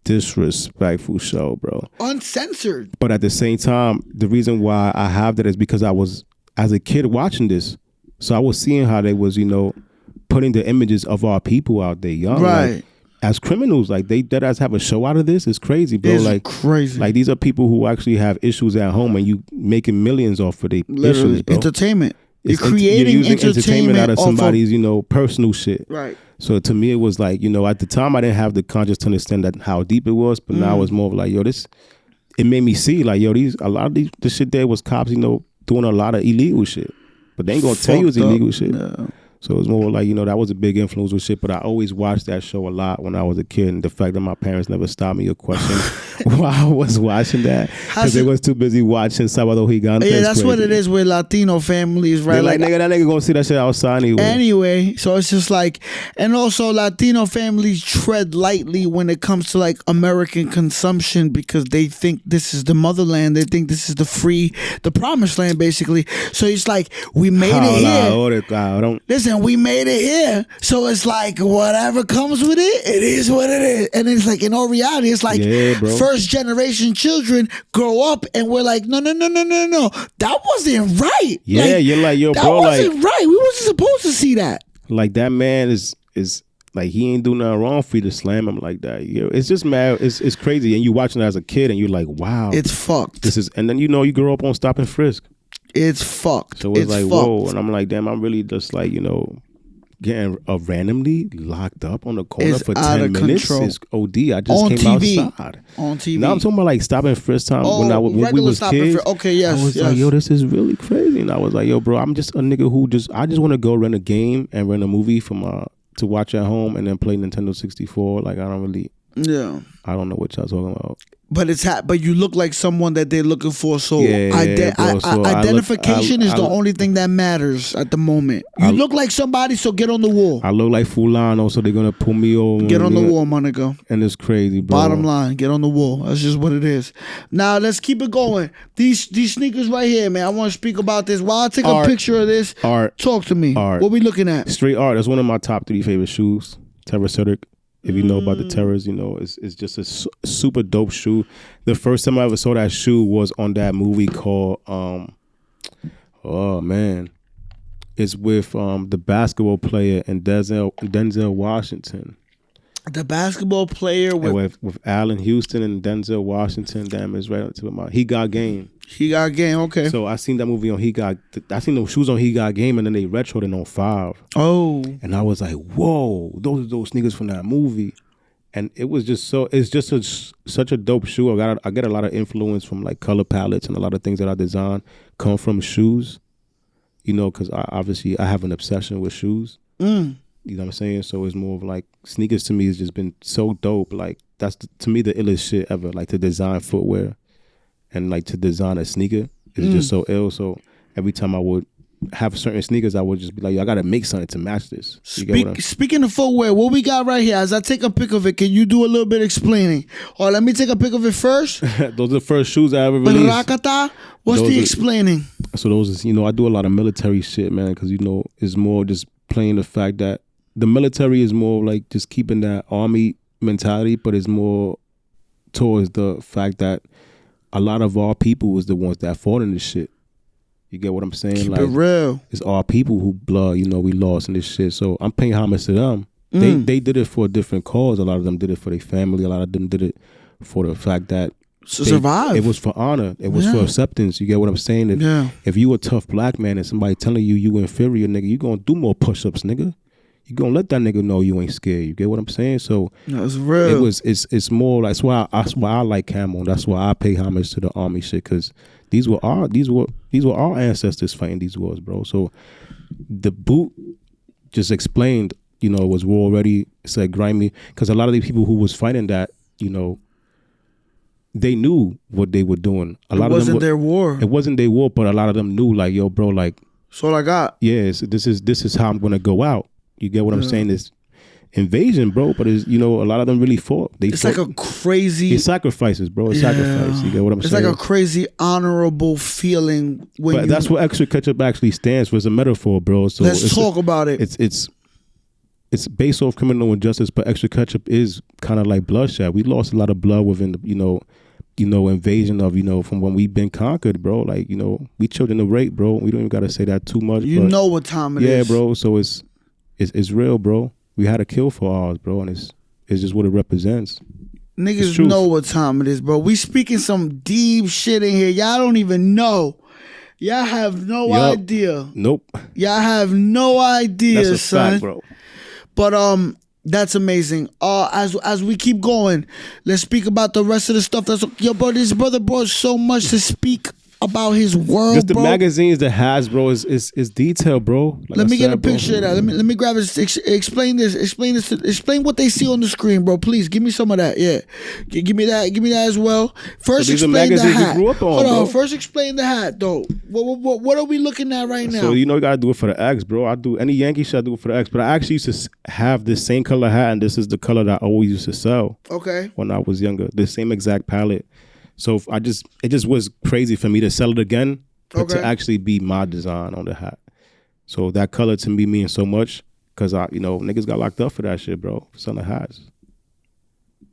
Disrespectful show, bro. Uncensored. But at the same time, the reason why I have that is because I was, as a kid, watching this. So I was seeing how they was, putting the images of our people out there young. Right. as criminals. Like they dead ass have a show out of this. It's crazy, bro. It's like crazy. Like these are people who actually have issues at home, and you making millions off of their issues, bro. Entertainment. You're creating using entertainment out of somebody's, personal shit. Right. So to me, it was like, at the time I didn't have the conscience to understand that how deep it was, but now it's more of like, it made me see like, a lot of this shit there was cops, doing a lot of illegal shit, but they ain't gonna tell you it's illegal shit. No. So it's more like, that was a big influence with shit, but I always watched that show a lot when I was a kid, and the fact that my parents never stopped me or questioned while I was watching that, because they was too busy watching Sábado Gigante. Yeah, that's what it is with Latino families, right? They're like, nigga, that nigga gonna see that shit outside anyway. So it's just like, and also Latino families tread lightly when it comes to like American consumption, because they think this is the motherland. They think this is the promised land, basically. So it's like, we made it here. Listen, we made it here, so it's like whatever comes with it, it is what it is. And it's like, in all reality, it's like first generation children grow up and we're like, no, that wasn't right. Yeah, like, you're like, yo, that bro, wasn't right. We wasn't supposed to see that. Like that man is like, he ain't do nothing wrong for you to slam him like that. It's just mad. It's crazy. And you watching it as a kid and you're like, wow, it's fucked. And then you grow up on Stop and Frisk. It's fucked. So it's like, fucked. Whoa. And I'm like, damn, I'm really just like, getting randomly locked up on the corner for 10 minutes. It's OD. I just on came TV. outside. On TV. Now I'm talking about like Stop and Frisk time when we was kids. Okay, yes. I was like, yo, this is really crazy. And I was like, yo, bro, I'm just a nigga who I just want to go rent a game and rent a movie to watch at home and then play Nintendo 64. Like, I don't know what y'all talking about. But but you look like someone that they're looking for. So, so identification is the only thing that matters at the moment. You look like somebody, so get on the wall. I look like Fulano, so they're gonna pull me over. Get on the wall, my nigga. And it's crazy, bro. Bottom line, get on the wall. That's just what it is. Now let's keep it going. These sneakers right here, man. I want to speak about this. While I take a picture of this, talk to me. What we looking at? Street art. That's one of my top 3 favorite shoes. Terra Cedric. If you know about the Terrors, it's just a super dope shoe. The first time I ever saw that shoe was on that movie called, it's with the basketball player and Denzel Washington. The basketball player with Allen Houston and Denzel Washington. Damn, it's right up to my He Got Game. He Got Game, okay. So I seen that movie on I seen those shoes on He Got Game, and then they retroed it on 5. Oh. And I was like, whoa, those are those sneakers from that movie. And it was just such a dope shoe. I get a lot of influence from like color palettes, and a lot of things that I design come from shoes, because obviously I have an obsession with shoes. You know what I'm saying? So it's more of like, sneakers to me has just been so dope. Like, that's to me the illest shit ever. Like, to design footwear and like to design a sneaker is just so ill. So every time I would have certain sneakers, I would just be like, yo, I gotta make something to match this. Speaking of footwear, what we got right here, as I take a pic of it, can you do a little bit explaining? Or let me take a pic of it first. Those are the first shoes I ever released. Rakata, what's the explaining? So those is, I do a lot of military shit, man, because it's more just playing the fact that the military is more like just keeping that army mentality, but it's more towards the fact that a lot of our people was the ones that fought in this shit. You get what I'm saying? Keep it real. It's our people who blood, we lost in this shit. So I'm paying homage to them. They did it for a different cause. A lot of them did it for their family. A lot of them did it for the fact that survive. It was for honor. It was for acceptance. You get what I'm saying? If you a tough black man and somebody telling you inferior, nigga, you gonna do more push-ups, nigga. You gonna let that nigga know you ain't scared. You get what I'm saying? So that's real. It's more like, that's why I like camo. That's why I pay homage to the army shit, because these were our ancestors fighting these wars, bro. So the boot just explained, it was war ready. It said grimy, because a lot of the people who was fighting that, they knew what they were doing. It wasn't their war. It wasn't their war, but a lot of them knew, like, yo, bro, like, that's all I got. Yes, this is how I'm gonna go out. You get what I'm saying? It's invasion, bro. But it's, a lot of them really fought. It's like a crazy. It's sacrifices, bro. It's sacrifice. You get what I'm saying? It's like a crazy honorable feeling when. That's what ExtraKetchup actually stands for. It's a metaphor, bro. So let's talk about it. It's based off criminal injustice, but ExtraKetchup is kind of like bloodshed. We lost a lot of blood within the invasion of from when we've been conquered, bro. Like we children of rape, bro. We don't even gotta say that too much. You know what time it is. Yeah, bro. So it's real, bro. We had to kill for ours, bro, and it's it's just what it represents. Niggas know what time it is, bro. We speaking some deep shit in here. Y'all don't even know. Y'all have no idea. Nope. Y'all have no idea, That's a son. fact, bro. But that's amazing. As we keep going, let's speak about the rest of the stuff. Bro, this brother brought so much to speak about his world, Just the bro. magazines that Hasbro is detailed, bro. Like Let me get a bro. picture of that. Let me grab it. Explain this. Explain what they see on the screen, bro. Please give me some of that. Yeah, give me that. Give me that as well. First, these are explain the magazines you hat. grew up on, Hold on. bro. First, explain the hat, though. What are we looking at right now? So you gotta do it for the X, bro. I do any Yankee shit, I do it for the X. But I actually used to have this same color hat, and this is the color that I always used to sell. Okay. When I was younger, the same exact palette. So it just was crazy for me to sell it again, but to actually be my design on the hat. So that color to me means so much because niggas got locked up for that shit, bro. Selling hats.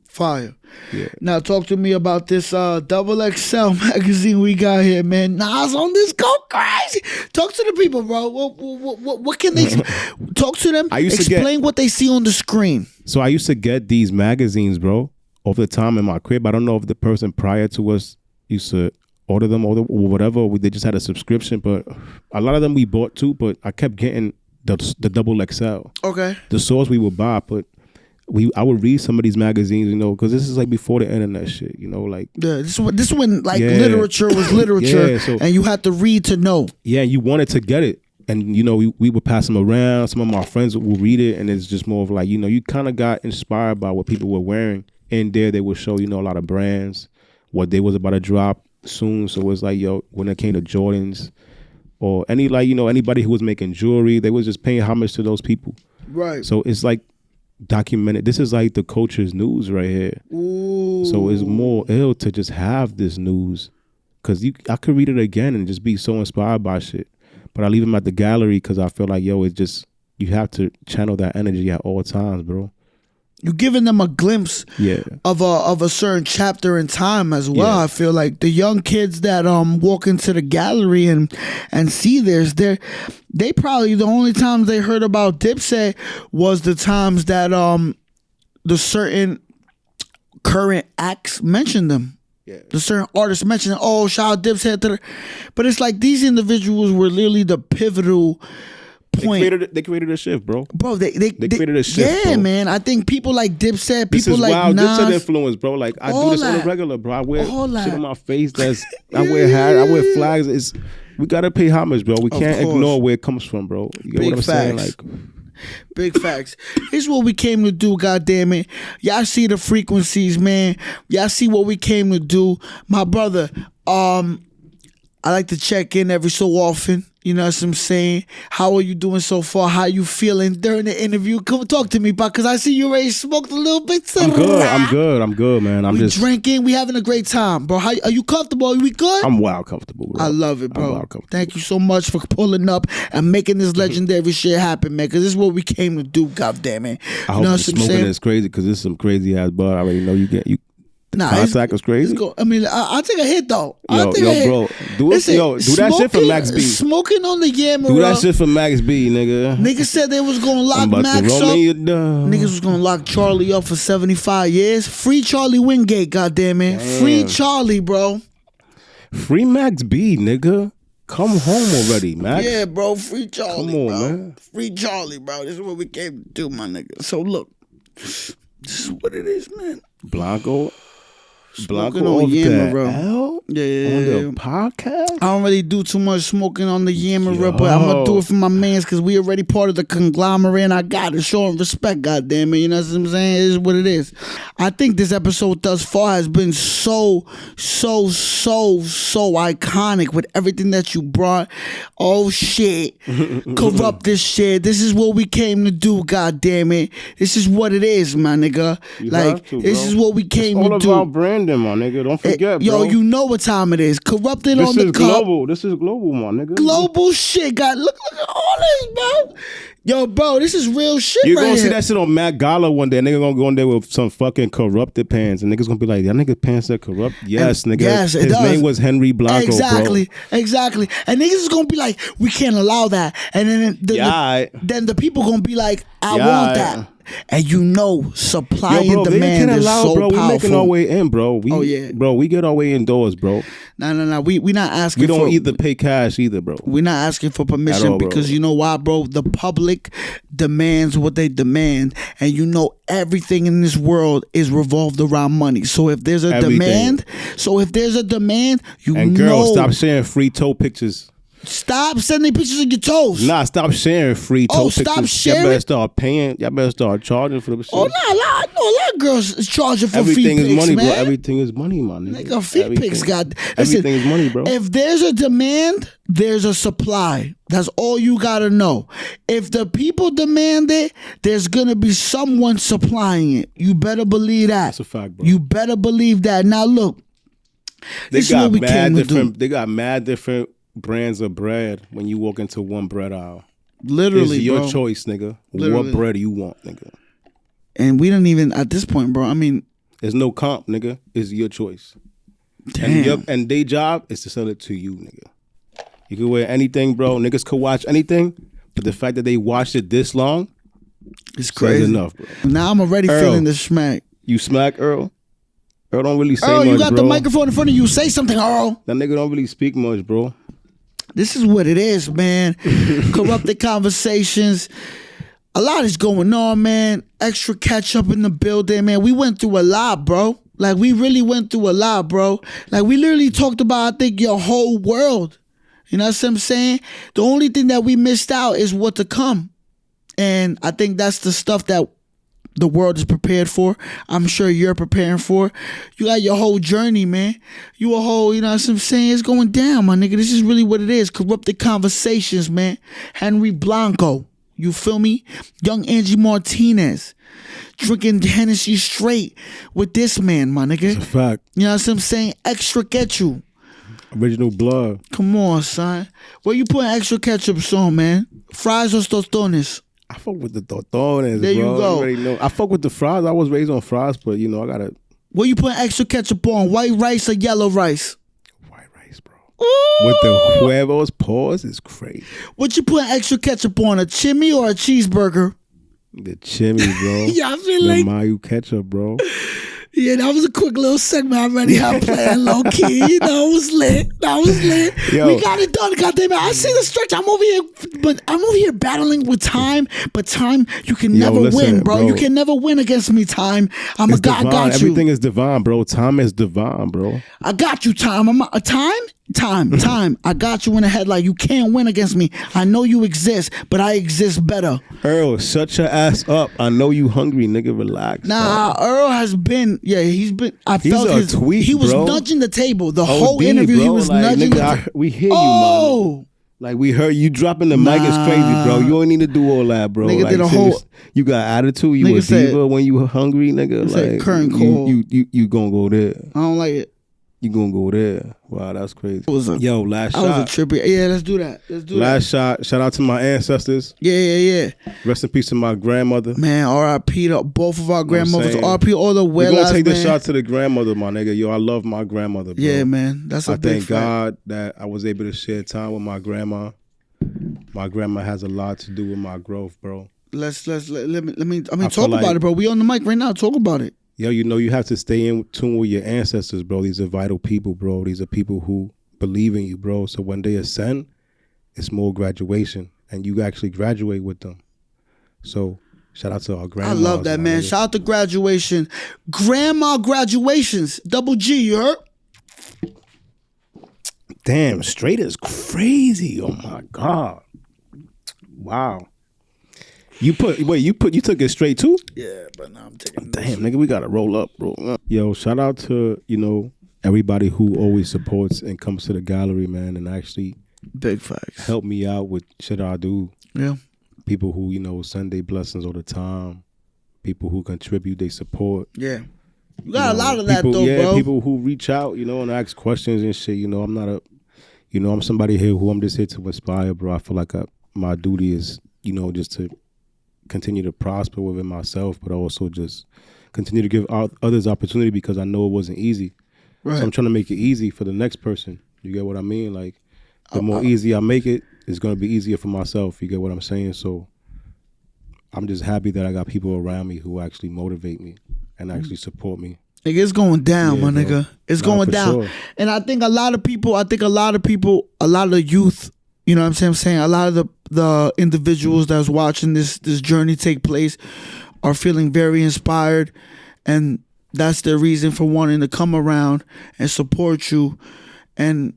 Fire. Yeah. Now talk to me about this Double XL magazine we got here, man. Nas on this, go crazy. Talk to the people, bro. What can they talk to them? Explain what they see on the screen. So I used to get these magazines, bro, over the time in my crib. I don't know if the person prior to us used to order them or whatever. They just had a subscription, but a lot of them we bought too. But I kept getting the Double XL. Okay. The source we would buy, but I would read some of these magazines, because this is like before the internet shit, like this is when literature was literature, and you had to read to know. Yeah, you wanted to get it, and we would pass them around. Some of my friends would read it, and it's just more of like you kind of got inspired by what people were wearing. And there they would show a lot of brands, what they was about to drop soon. So it was like when it came to Jordans or anybody who was making jewelry, they was just paying homage to those people. Right. So it's like documented. This is like the culture's news right here. Ooh. So it's more ill to just have this news because I could read it again and just be so inspired by shit. But I leave them at the gallery because I feel like it's just you have to channel that energy at all times, bro. You're giving them a glimpse of a certain chapter in time as well. I feel like the young kids that walk into the gallery and see this, they probably the only times they heard about Dipset was the times that the certain current acts mentioned them. Yeah. The certain artists mentioned, shout out Dipset. But it's like these individuals were literally the pivotal point. They created a shift, bro. Bro, they created a shift. Yeah, bro. Man. I think people like Dipset, this people is like wild. Nas. Dipset influence, bro. Like I do this on a regular, bro. I wear shit on my face. I wear hat. I wear flags. We gotta pay homage, bro. We can't ignore where it comes from, bro. You get what I'm saying? Like, big facts. Here's what we came to do, goddammit. Y'all see the frequencies, man. Y'all see what we came to do. My brother, I like to check in every so often. You know what I'm saying? How are you doing so far? How you feeling during the interview? Come talk to me, because I see you already smoked a little bit. I'm good, man. I'm just drinking. We having a great time, bro. Are you comfortable? Are we good? I'm wild comfortable, bro. I love it, bro. Thank you so much for pulling up and making this legendary shit happen, man. Because this is what we came to do, goddammit. I hope smoking is crazy because this is some crazy ass bud. I already know you get you. Contact is crazy. I'll take a hit though. Bro, do that shit for Max B. Smoking on the Yammer. Do that shit for Max B, nigga. Niggas said they was gonna lock Max up. Niggas was gonna lock Charlie up for 75 years. Free Charlie Wingate, goddammit. Free Charlie, bro. Free Max B, nigga. Come home already, Max. Yeah, bro. Free Charlie. Come on, bro. man. Free Charlie, bro. This is what we came to do, my nigga. So look, this is what it is, man. Blanco on Yammer, bro. On the podcast? I don't really do too much smoking on the Yammer, but I'm gonna do it for my mans because we already part of the conglomerate and I gotta show them respect, goddamn it. You know what I'm saying? It is what it is. I think this episode thus far has been so iconic with everything that you brought. Oh shit. Corrupt this shit. This is what we came to do, goddamn it. This is what it is, my nigga. This is what we came to do. It's all about branding, my nigga. Don't forget, bro. Yo, you know what time it is. Corrupted this on the cup. This is global, my nigga. Global shit. Look at all this, bro. Yo, bro, this is real shit. You're gonna see that shit on Met Gala one day. Nigga gonna go in there with some fucking corrupted pants, and niggas gonna be like, "That nigga pants are corrupt." Yes, nigga. Yes, his name was Henry Blanco. Exactly, bro. exactly. And niggas is gonna be like, "We can't allow that." And then then the people gonna be like, "I want that." And you know, supply Yo, bro, and demand they can't is allow, so bro. We powerful. making our way in, bro. Yeah. We get our way indoors, bro. No. We not asking. We don't for, either pay cash either, bro. We're not asking for permission At all, bro. because you know why, bro? The public demands what they demand, and you know everything in this world is revolved around money. So if there's a demand, you and know. girls, stop sharing free toe pictures. Stop sending pictures of your toes. Nah, stop sharing free toe pictures. Stop sharing. Y'all better start paying. Y'all better start charging for the shit. Oh, nah, a lot of girls is charging for Everything feet is pics, money, man. bro. Everything is money, man. Nigga, feet pics, God. Everything is money, bro. If there's a demand, there's a supply. That's all you gotta know. If the people demand it, there's gonna be someone supplying it. You better believe that. That's a fact, bro. You better believe that. Now look, this is what we came to do. They got mad different brands of bread when you walk into one bread aisle. Literally, it's your bro. choice, nigga. Literally. What bread do you want, nigga? And we don't even at this point, bro. I mean, there's no comp, nigga. It's your choice. Damn. And their job is to sell it to you, nigga. You can wear anything, bro. Niggas could watch anything, but the fact that they watched it this long, it's crazy enough, bro. Now I'm already feeling the smack. You smack Earl? Earl don't really say Earl, much, you got bro. the microphone in front of you. Say something, Earl. That nigga don't really speak much, bro. This is what it is, man. Corrupted conversations. A lot is going on, man. Extra ketchup in the building, man. We went through a lot, bro. Like, we really went through a lot, bro. Like, we literally talked about, I think, your whole world. You know what I'm saying? The only thing that we missed out is what to come. And I think that's the stuff that the world is prepared for. I'm sure you're preparing for. You got your whole journey, man. You a whole, you know what I'm saying? It's going down, my nigga. This is really what it is. Corrupted conversations, man. Henry Blanco. You feel me? Young Angie Martinez. Drinking Hennessy straight with this man, my nigga. It's a fact. You know what I'm saying? Extra ketchup. Original blood. Come on, son. Where you putting extra ketchup on, man? Fries or tostones? I fuck with the tostones, there bro. You go. You already know. I fuck with the fries. I was raised on fries, but you know I gotta. What you putting extra ketchup on? White rice or yellow rice? White rice, bro. Ooh. With the huevos paws is crazy. What you putting extra ketchup on? A chimney or a cheeseburger? The chimney, bro. Yeah, I feel the like mayo ketchup, bro. Yeah, that was a quick little segment I already had playing low key. You know, it was lit. That was lit. Yo. We got it done, goddamn it. I see the stretch. I'm over here battling with time, but time, you can never win, bro. You can never win against me, time. I'm a God, got you. Everything is divine, bro. Time is divine, bro. I got you, time. I'm a time. I got you in the headlight. You can't win against me. I know you exist, but I exist better. Earl, shut your ass up. I know you hungry, nigga. Relax. Nah, bro. Earl has been. Yeah, he's been. I he's felt a tweak, he was bro. nudging the table the OD, whole interview. Bro. He was like, nudging. Nigga, we hear you, man. Like we heard you dropping the mic is crazy, bro. You don't need to do all that, bro. Nigga like, did a whole. You got attitude. You a diva when you hungry, nigga. Like current call. You gonna go there. I don't like it. You gonna go there. Wow, that's crazy. Last shot. I was a trippy. Yeah, let's do that. Last shot. Shout out to my ancestors. Yeah. Rest in peace to my grandmother. Man, R.I.P. to both of our grandmothers. R.I.P. all the We're gonna take man. this shot to the grandmother, my nigga. Yo, I love my grandmother, bro. Yeah, man. That's a big thank God that I was able to share time with my grandma. My grandma has a lot to do with my growth, bro. Let me talk about it, bro. We on the mic right now. Talk about it. Yo, you know you have to stay in tune with your ancestors, bro. These are vital people, bro. These are people who believe in you, bro. So when they ascend, it's more graduation, and you actually graduate with them. So shout out to our grandma. I love that, man. Shout out to graduation. Grandma graduations. Double G, you heard? Damn, straight is crazy. Oh my God. Wow. You took it straight too? Yeah, but now I'm taking Damn, nigga, we gotta roll up, bro. Yo, shout out to, everybody who always supports and comes to the gallery, man, and actually big facts. Help me out with shit I do. Yeah. People who, send their blessings all the time. People who contribute, they support. Yeah. You got a lot of that though, yeah, bro. People who reach out, and ask questions and shit. I'm not I'm somebody here who I'm just here to inspire, bro. I feel like my duty is, just to continue to prosper within myself, but also just continue to give others opportunity because I know it wasn't easy. Right. So I'm trying to make it easy for the next person. You get what I mean? Like, the more easy I make it, it's going to be easier for myself. You get what I'm saying? So I'm just happy that I got people around me who actually motivate me and actually support me. Nigga, it's going down, Yeah, my bro. nigga. It's Nah, going for down. sure. And I think a lot of people, a lot of the youth, you know what I'm saying? A lot of the individuals that's watching this journey take place are feeling very inspired. And that's the reason for wanting to come around and support you. And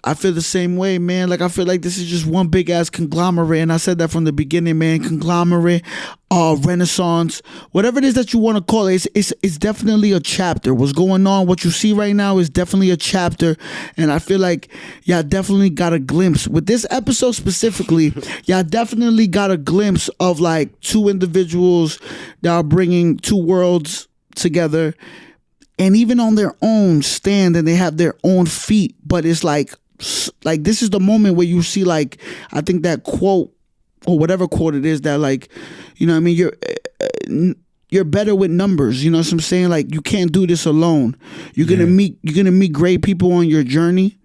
I feel the same way, man. Like, I feel like this is just one big ass conglomerate. And I said that from the beginning, man. Conglomerate, renaissance, whatever it is that you want to call it, it's definitely a chapter. What's going on, what you see right now is definitely a chapter. And I feel like y'all definitely got a glimpse. With this episode specifically, y'all definitely got a glimpse of like two individuals that are bringing two worlds together. And even on their own stand and they have their own feet. But it's like this is the moment where you see, like, I think that quote or whatever quote it is that, like, you know what I mean, you're better with numbers, you know what I'm saying? Like, you can't do this alone. You're gonna meet great people on your journey,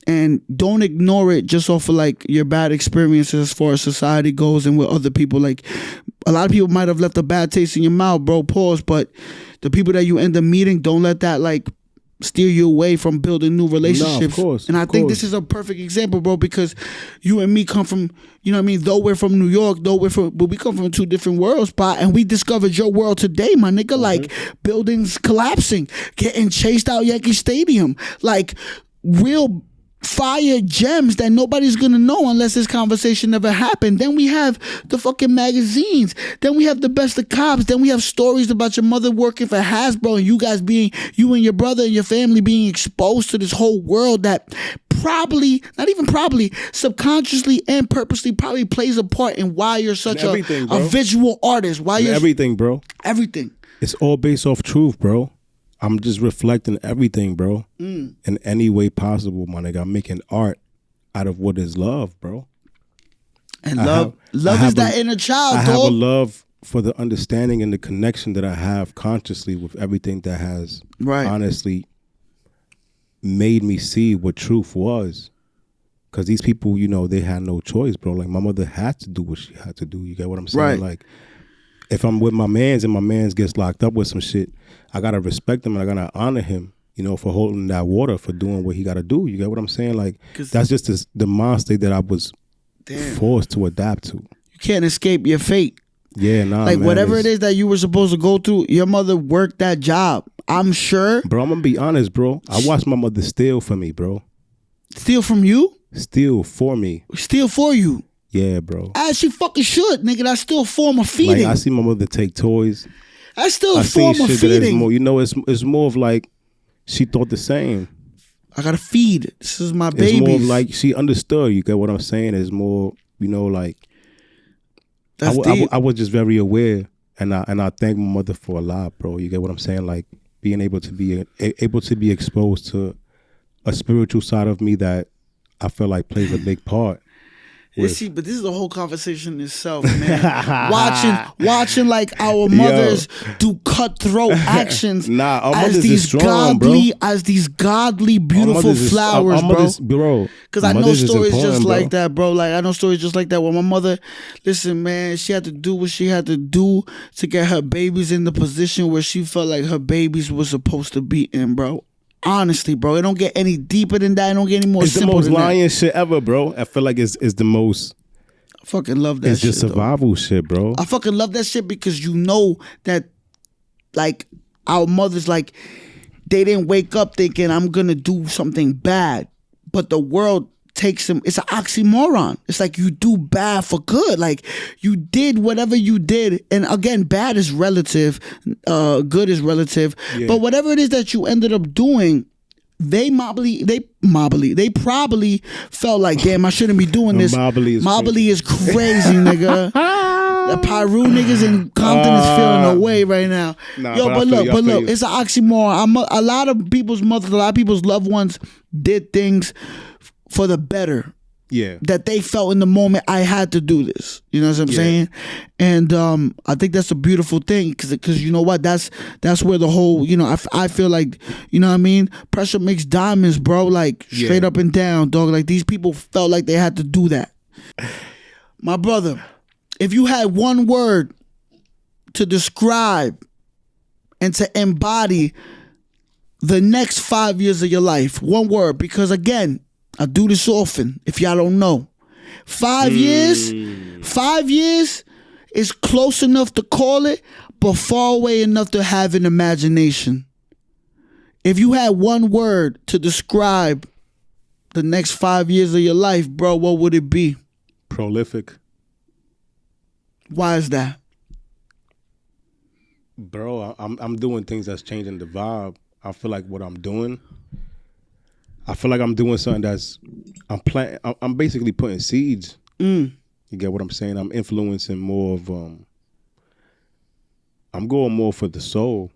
and don't ignore it just off of like your bad experiences as far as society goes and with other people. Like, a lot of people might have left a bad taste in your mouth, bro, pause, but the people that you end up meeting, don't let that like steer you away from building new relationships. No, of course, and I think this is a perfect example, bro, because you and me come from, you know what I mean, though we're from New York, but we come from two different worlds, spot, and we discovered your world today, my nigga. Like, buildings collapsing, getting chased out Yankee Stadium, like real fire gems that nobody's gonna know unless this conversation never happened. Then we have the fucking magazines. Then we have the best of cops. Then we have stories about your mother working for Hasbro and you and your brother and your family being exposed to this whole world that probably, not even probably, subconsciously and purposely probably plays a part in why you're such a visual artist. Why you're everything, bro. Everything. It's all based off truth, bro. I'm just reflecting everything, bro. In any way possible, my nigga. I'm making art out of what is love, bro. And love is that inner child, I dog. have a love for the understanding and the connection that I have consciously with everything that has honestly made me see what truth was. Because these people, you know, they had no choice, bro. Like, my mother had to do what she had to do. You get what I'm saying? Right. Like, if I'm with my mans and my mans gets locked up with some shit, I gotta respect him and I gotta honor him, you know, for holding that water, for doing what he gotta do. You get what I'm saying? Like, that's just the mind state that I was forced to adapt to. You can't escape your fate. Yeah, nah, like, man, whatever it is that you were supposed to go through, your mother worked that job. I'm sure. Bro, I'm gonna be honest, bro. I watched my mother steal for me, bro. Steal from you? Steal for me. Steal for you? Yeah, bro. As she fucking should, nigga. That's still a form of feeding. Like, I see my mother take toys. That's still a form of feeding. More, you know, it's more of like she thought the same. I gotta feed. This is my baby. It's more of like she understood. You get what I'm saying? It's more, you know, like I was just very aware, and I thank my mother for a lot, bro. You get what I'm saying? Like, being able to be exposed to a spiritual side of me that I feel like plays a big part. See, but this is the whole conversation in itself, man. watching like our mothers do cutthroat actions as these strong, godly, beautiful flowers, bro. Because I know stories just like that, bro. Like, I know stories just like that. When my mother, listen, man, she had to do what she had to do to get her babies in the position where she felt like her babies were supposed to be in, bro. Honestly, bro, it don't get any deeper than that. It don't get any more simple than that. It's the most lion shit ever, bro. I feel like it's the most. I fucking love that shit. It's just survival shit, bro. I fucking love that shit because you know that, like, our mothers, like, they didn't wake up thinking, I'm gonna do something bad. But the world takes them. It's an oxymoron. It's like you do bad for good. Like, you did whatever you did, and again, bad is relative, good is relative. Yeah. But whatever it is that you ended up doing, they probably felt like, damn, I shouldn't be doing this. Mobley is crazy, nigga. The Pyru niggas in Compton is feeling away right now. But look, it's an oxymoron. A lot of people's mothers, a lot of people's loved ones did things for the better. Yeah. That they felt in the moment, I had to do this. You know what I'm saying? And I think that's a beautiful thing because you know what? That's where the whole, you know, I feel like, you know what I mean? Pressure makes diamonds, bro. Like, straight up and down, dog. Like, these people felt like they had to do that. My brother, if you had one word to describe and to embody the next 5 years of your life. One word, because again, I do this often, if y'all don't know. 5 years is close enough to call it, but far away enough to have an imagination. If you had one word to describe the next 5 years of your life, bro, what would it be? Prolific. Why is that? Bro, I'm doing things that's changing the vibe. I feel like what I'm doing, I feel like I'm doing something that's, I'm basically putting seeds. You get what I'm saying? I'm influencing more of, I'm going more for the soul.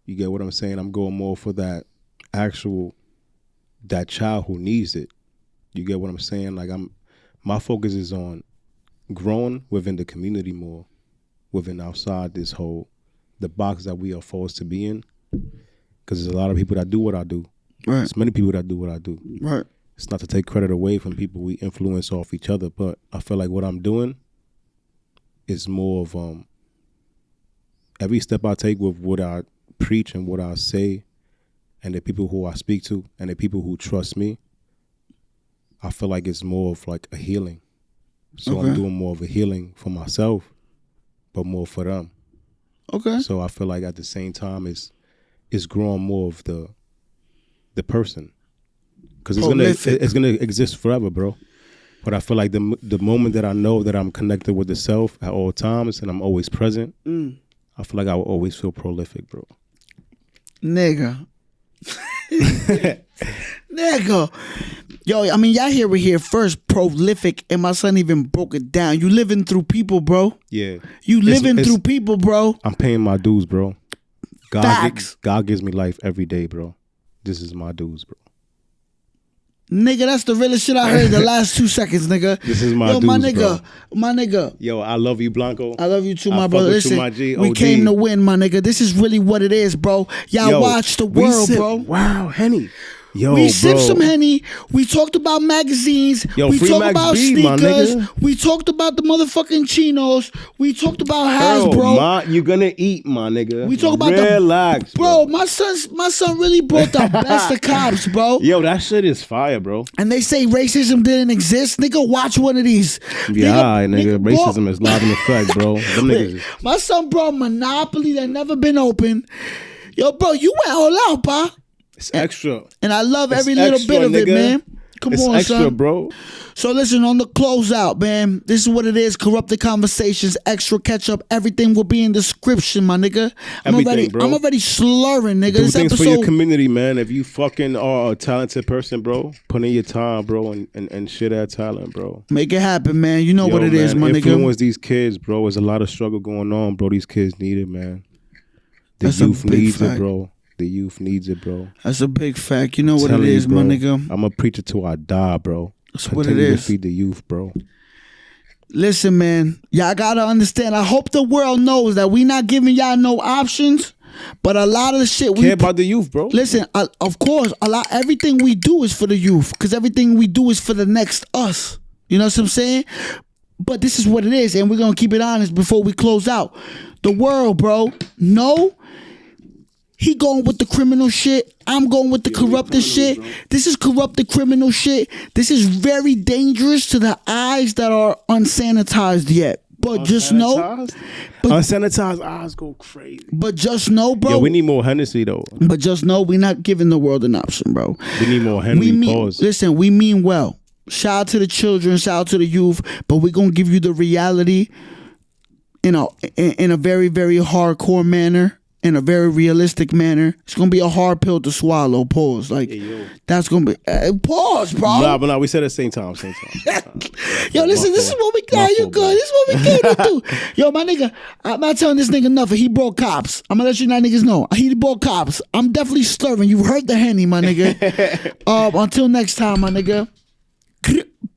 You get what I'm saying? I'm going more for that child who needs it. You get what I'm saying? Like my focus is on growing within the community more, within outside the box that we are forced to be in. Because there's a lot of people that do what I do. Right. There's many people that do what I do. Right. It's not to take credit away from people. We influence off each other, but I feel like what I'm doing is more of every step I take with what I preach and what I say and the people who I speak to and the people who trust me, I feel like it's more of like a healing. So I'm doing more of a healing for myself, but more for them. Okay. So I feel like at the same time it's growing more of the person, because it's gonna exist forever, bro. But I feel like the moment that I know that I'm connected with the self at all times and I'm always present, I feel like I will always feel prolific, bro. Nigga. Nigga. Yo, I mean, y'all hear it here first, prolific, and my son even broke it down. You living through people, bro. Yeah. You living through people, bro. I'm paying my dues, bro. Facts. God gives me life every day, bro. This is my dues, bro. Nigga, that's the realest shit I heard the last 2 seconds, nigga. This is my dues, my nigga, bro. My nigga. Yo, I love you, Blanco. I love you too, my brother. Listen, you, my G, we OD. came to win, my nigga. This is really what it is, bro. Y'all watch the world, bro. Wow, Henny. Yo, we sipped bro. some Henny. We talked about magazines. Yo, we free talked Max about B, my sneakers. nigga. We talked about the motherfucking chinos. We talked about Earl, Hasbro. you're gonna eat, my nigga. We talk about Relax, bro. My son really brought the best of cops, bro. Yo, that shit is fire, bro. And they say racism didn't exist. Nigga, watch one of these. Yeah, nigga. Racism is live in effect, bro. Them niggas. My son brought Monopoly that never been open. Yo, bro, you went all out, pa. It's extra. And I love It's every little extra, bit of it, nigga. man. Come it's on, extra, son. bro. So listen, on the closeout, man, this is what it is. Corrupted Conversations, Extra Ketchup. Everything will be in description, my nigga. I'm already slurring, nigga. Do This things episode, for your community, man. If you fucking are a talented person, bro, put in your time, bro, and share that talent, bro. make it happen, man. You know what it is, my nigga. Influence these kids, bro. There's a lot of struggle going on, bro. These kids need it, man. The That's a youth big needs fact. it, bro. The youth needs it, bro. That's a big fact. You know what it Telling you, is, bro, my nigga. I'm a preacher till I die, bro. That's what it Continue is. to feed the youth, bro. Listen, man, y'all gotta understand. I hope the world knows that we not giving y'all no options, but a lot of the shit we Care about the youth, bro. listen. Of course, everything we do is for the youth, because everything we do is for the next us. You know what I'm saying? But this is what it is, and we're gonna keep it honest before we close out. The world, bro. No. He going with the criminal shit. I'm going with the corrupted shit. Bro. This is corrupted criminal shit. This is very dangerous to the eyes that are unsanitized yet. But just know, unsanitized eyes go crazy. But just know, bro. Yo, we need more Hennessy though. But just know, we're not giving the world an option, bro. We need more Henry. Listen, we mean well. Shout out to the children, shout out to the youth, but we're gonna give you the reality in a very, very hardcore manner. In a very realistic manner. It's gonna be a hard pill to swallow. Pause. Like, that's gonna be pause, bro. Nah, we said at the same time. Yo, listen, this is what we got. You good? This is what we came to do. Yo, my nigga, I'm not telling this nigga nothing. He brought cops. I'm gonna let you niggas know. He brought cops. I'm definitely slurring. You heard the Henny, my nigga. Until next time, my nigga.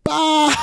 Bye.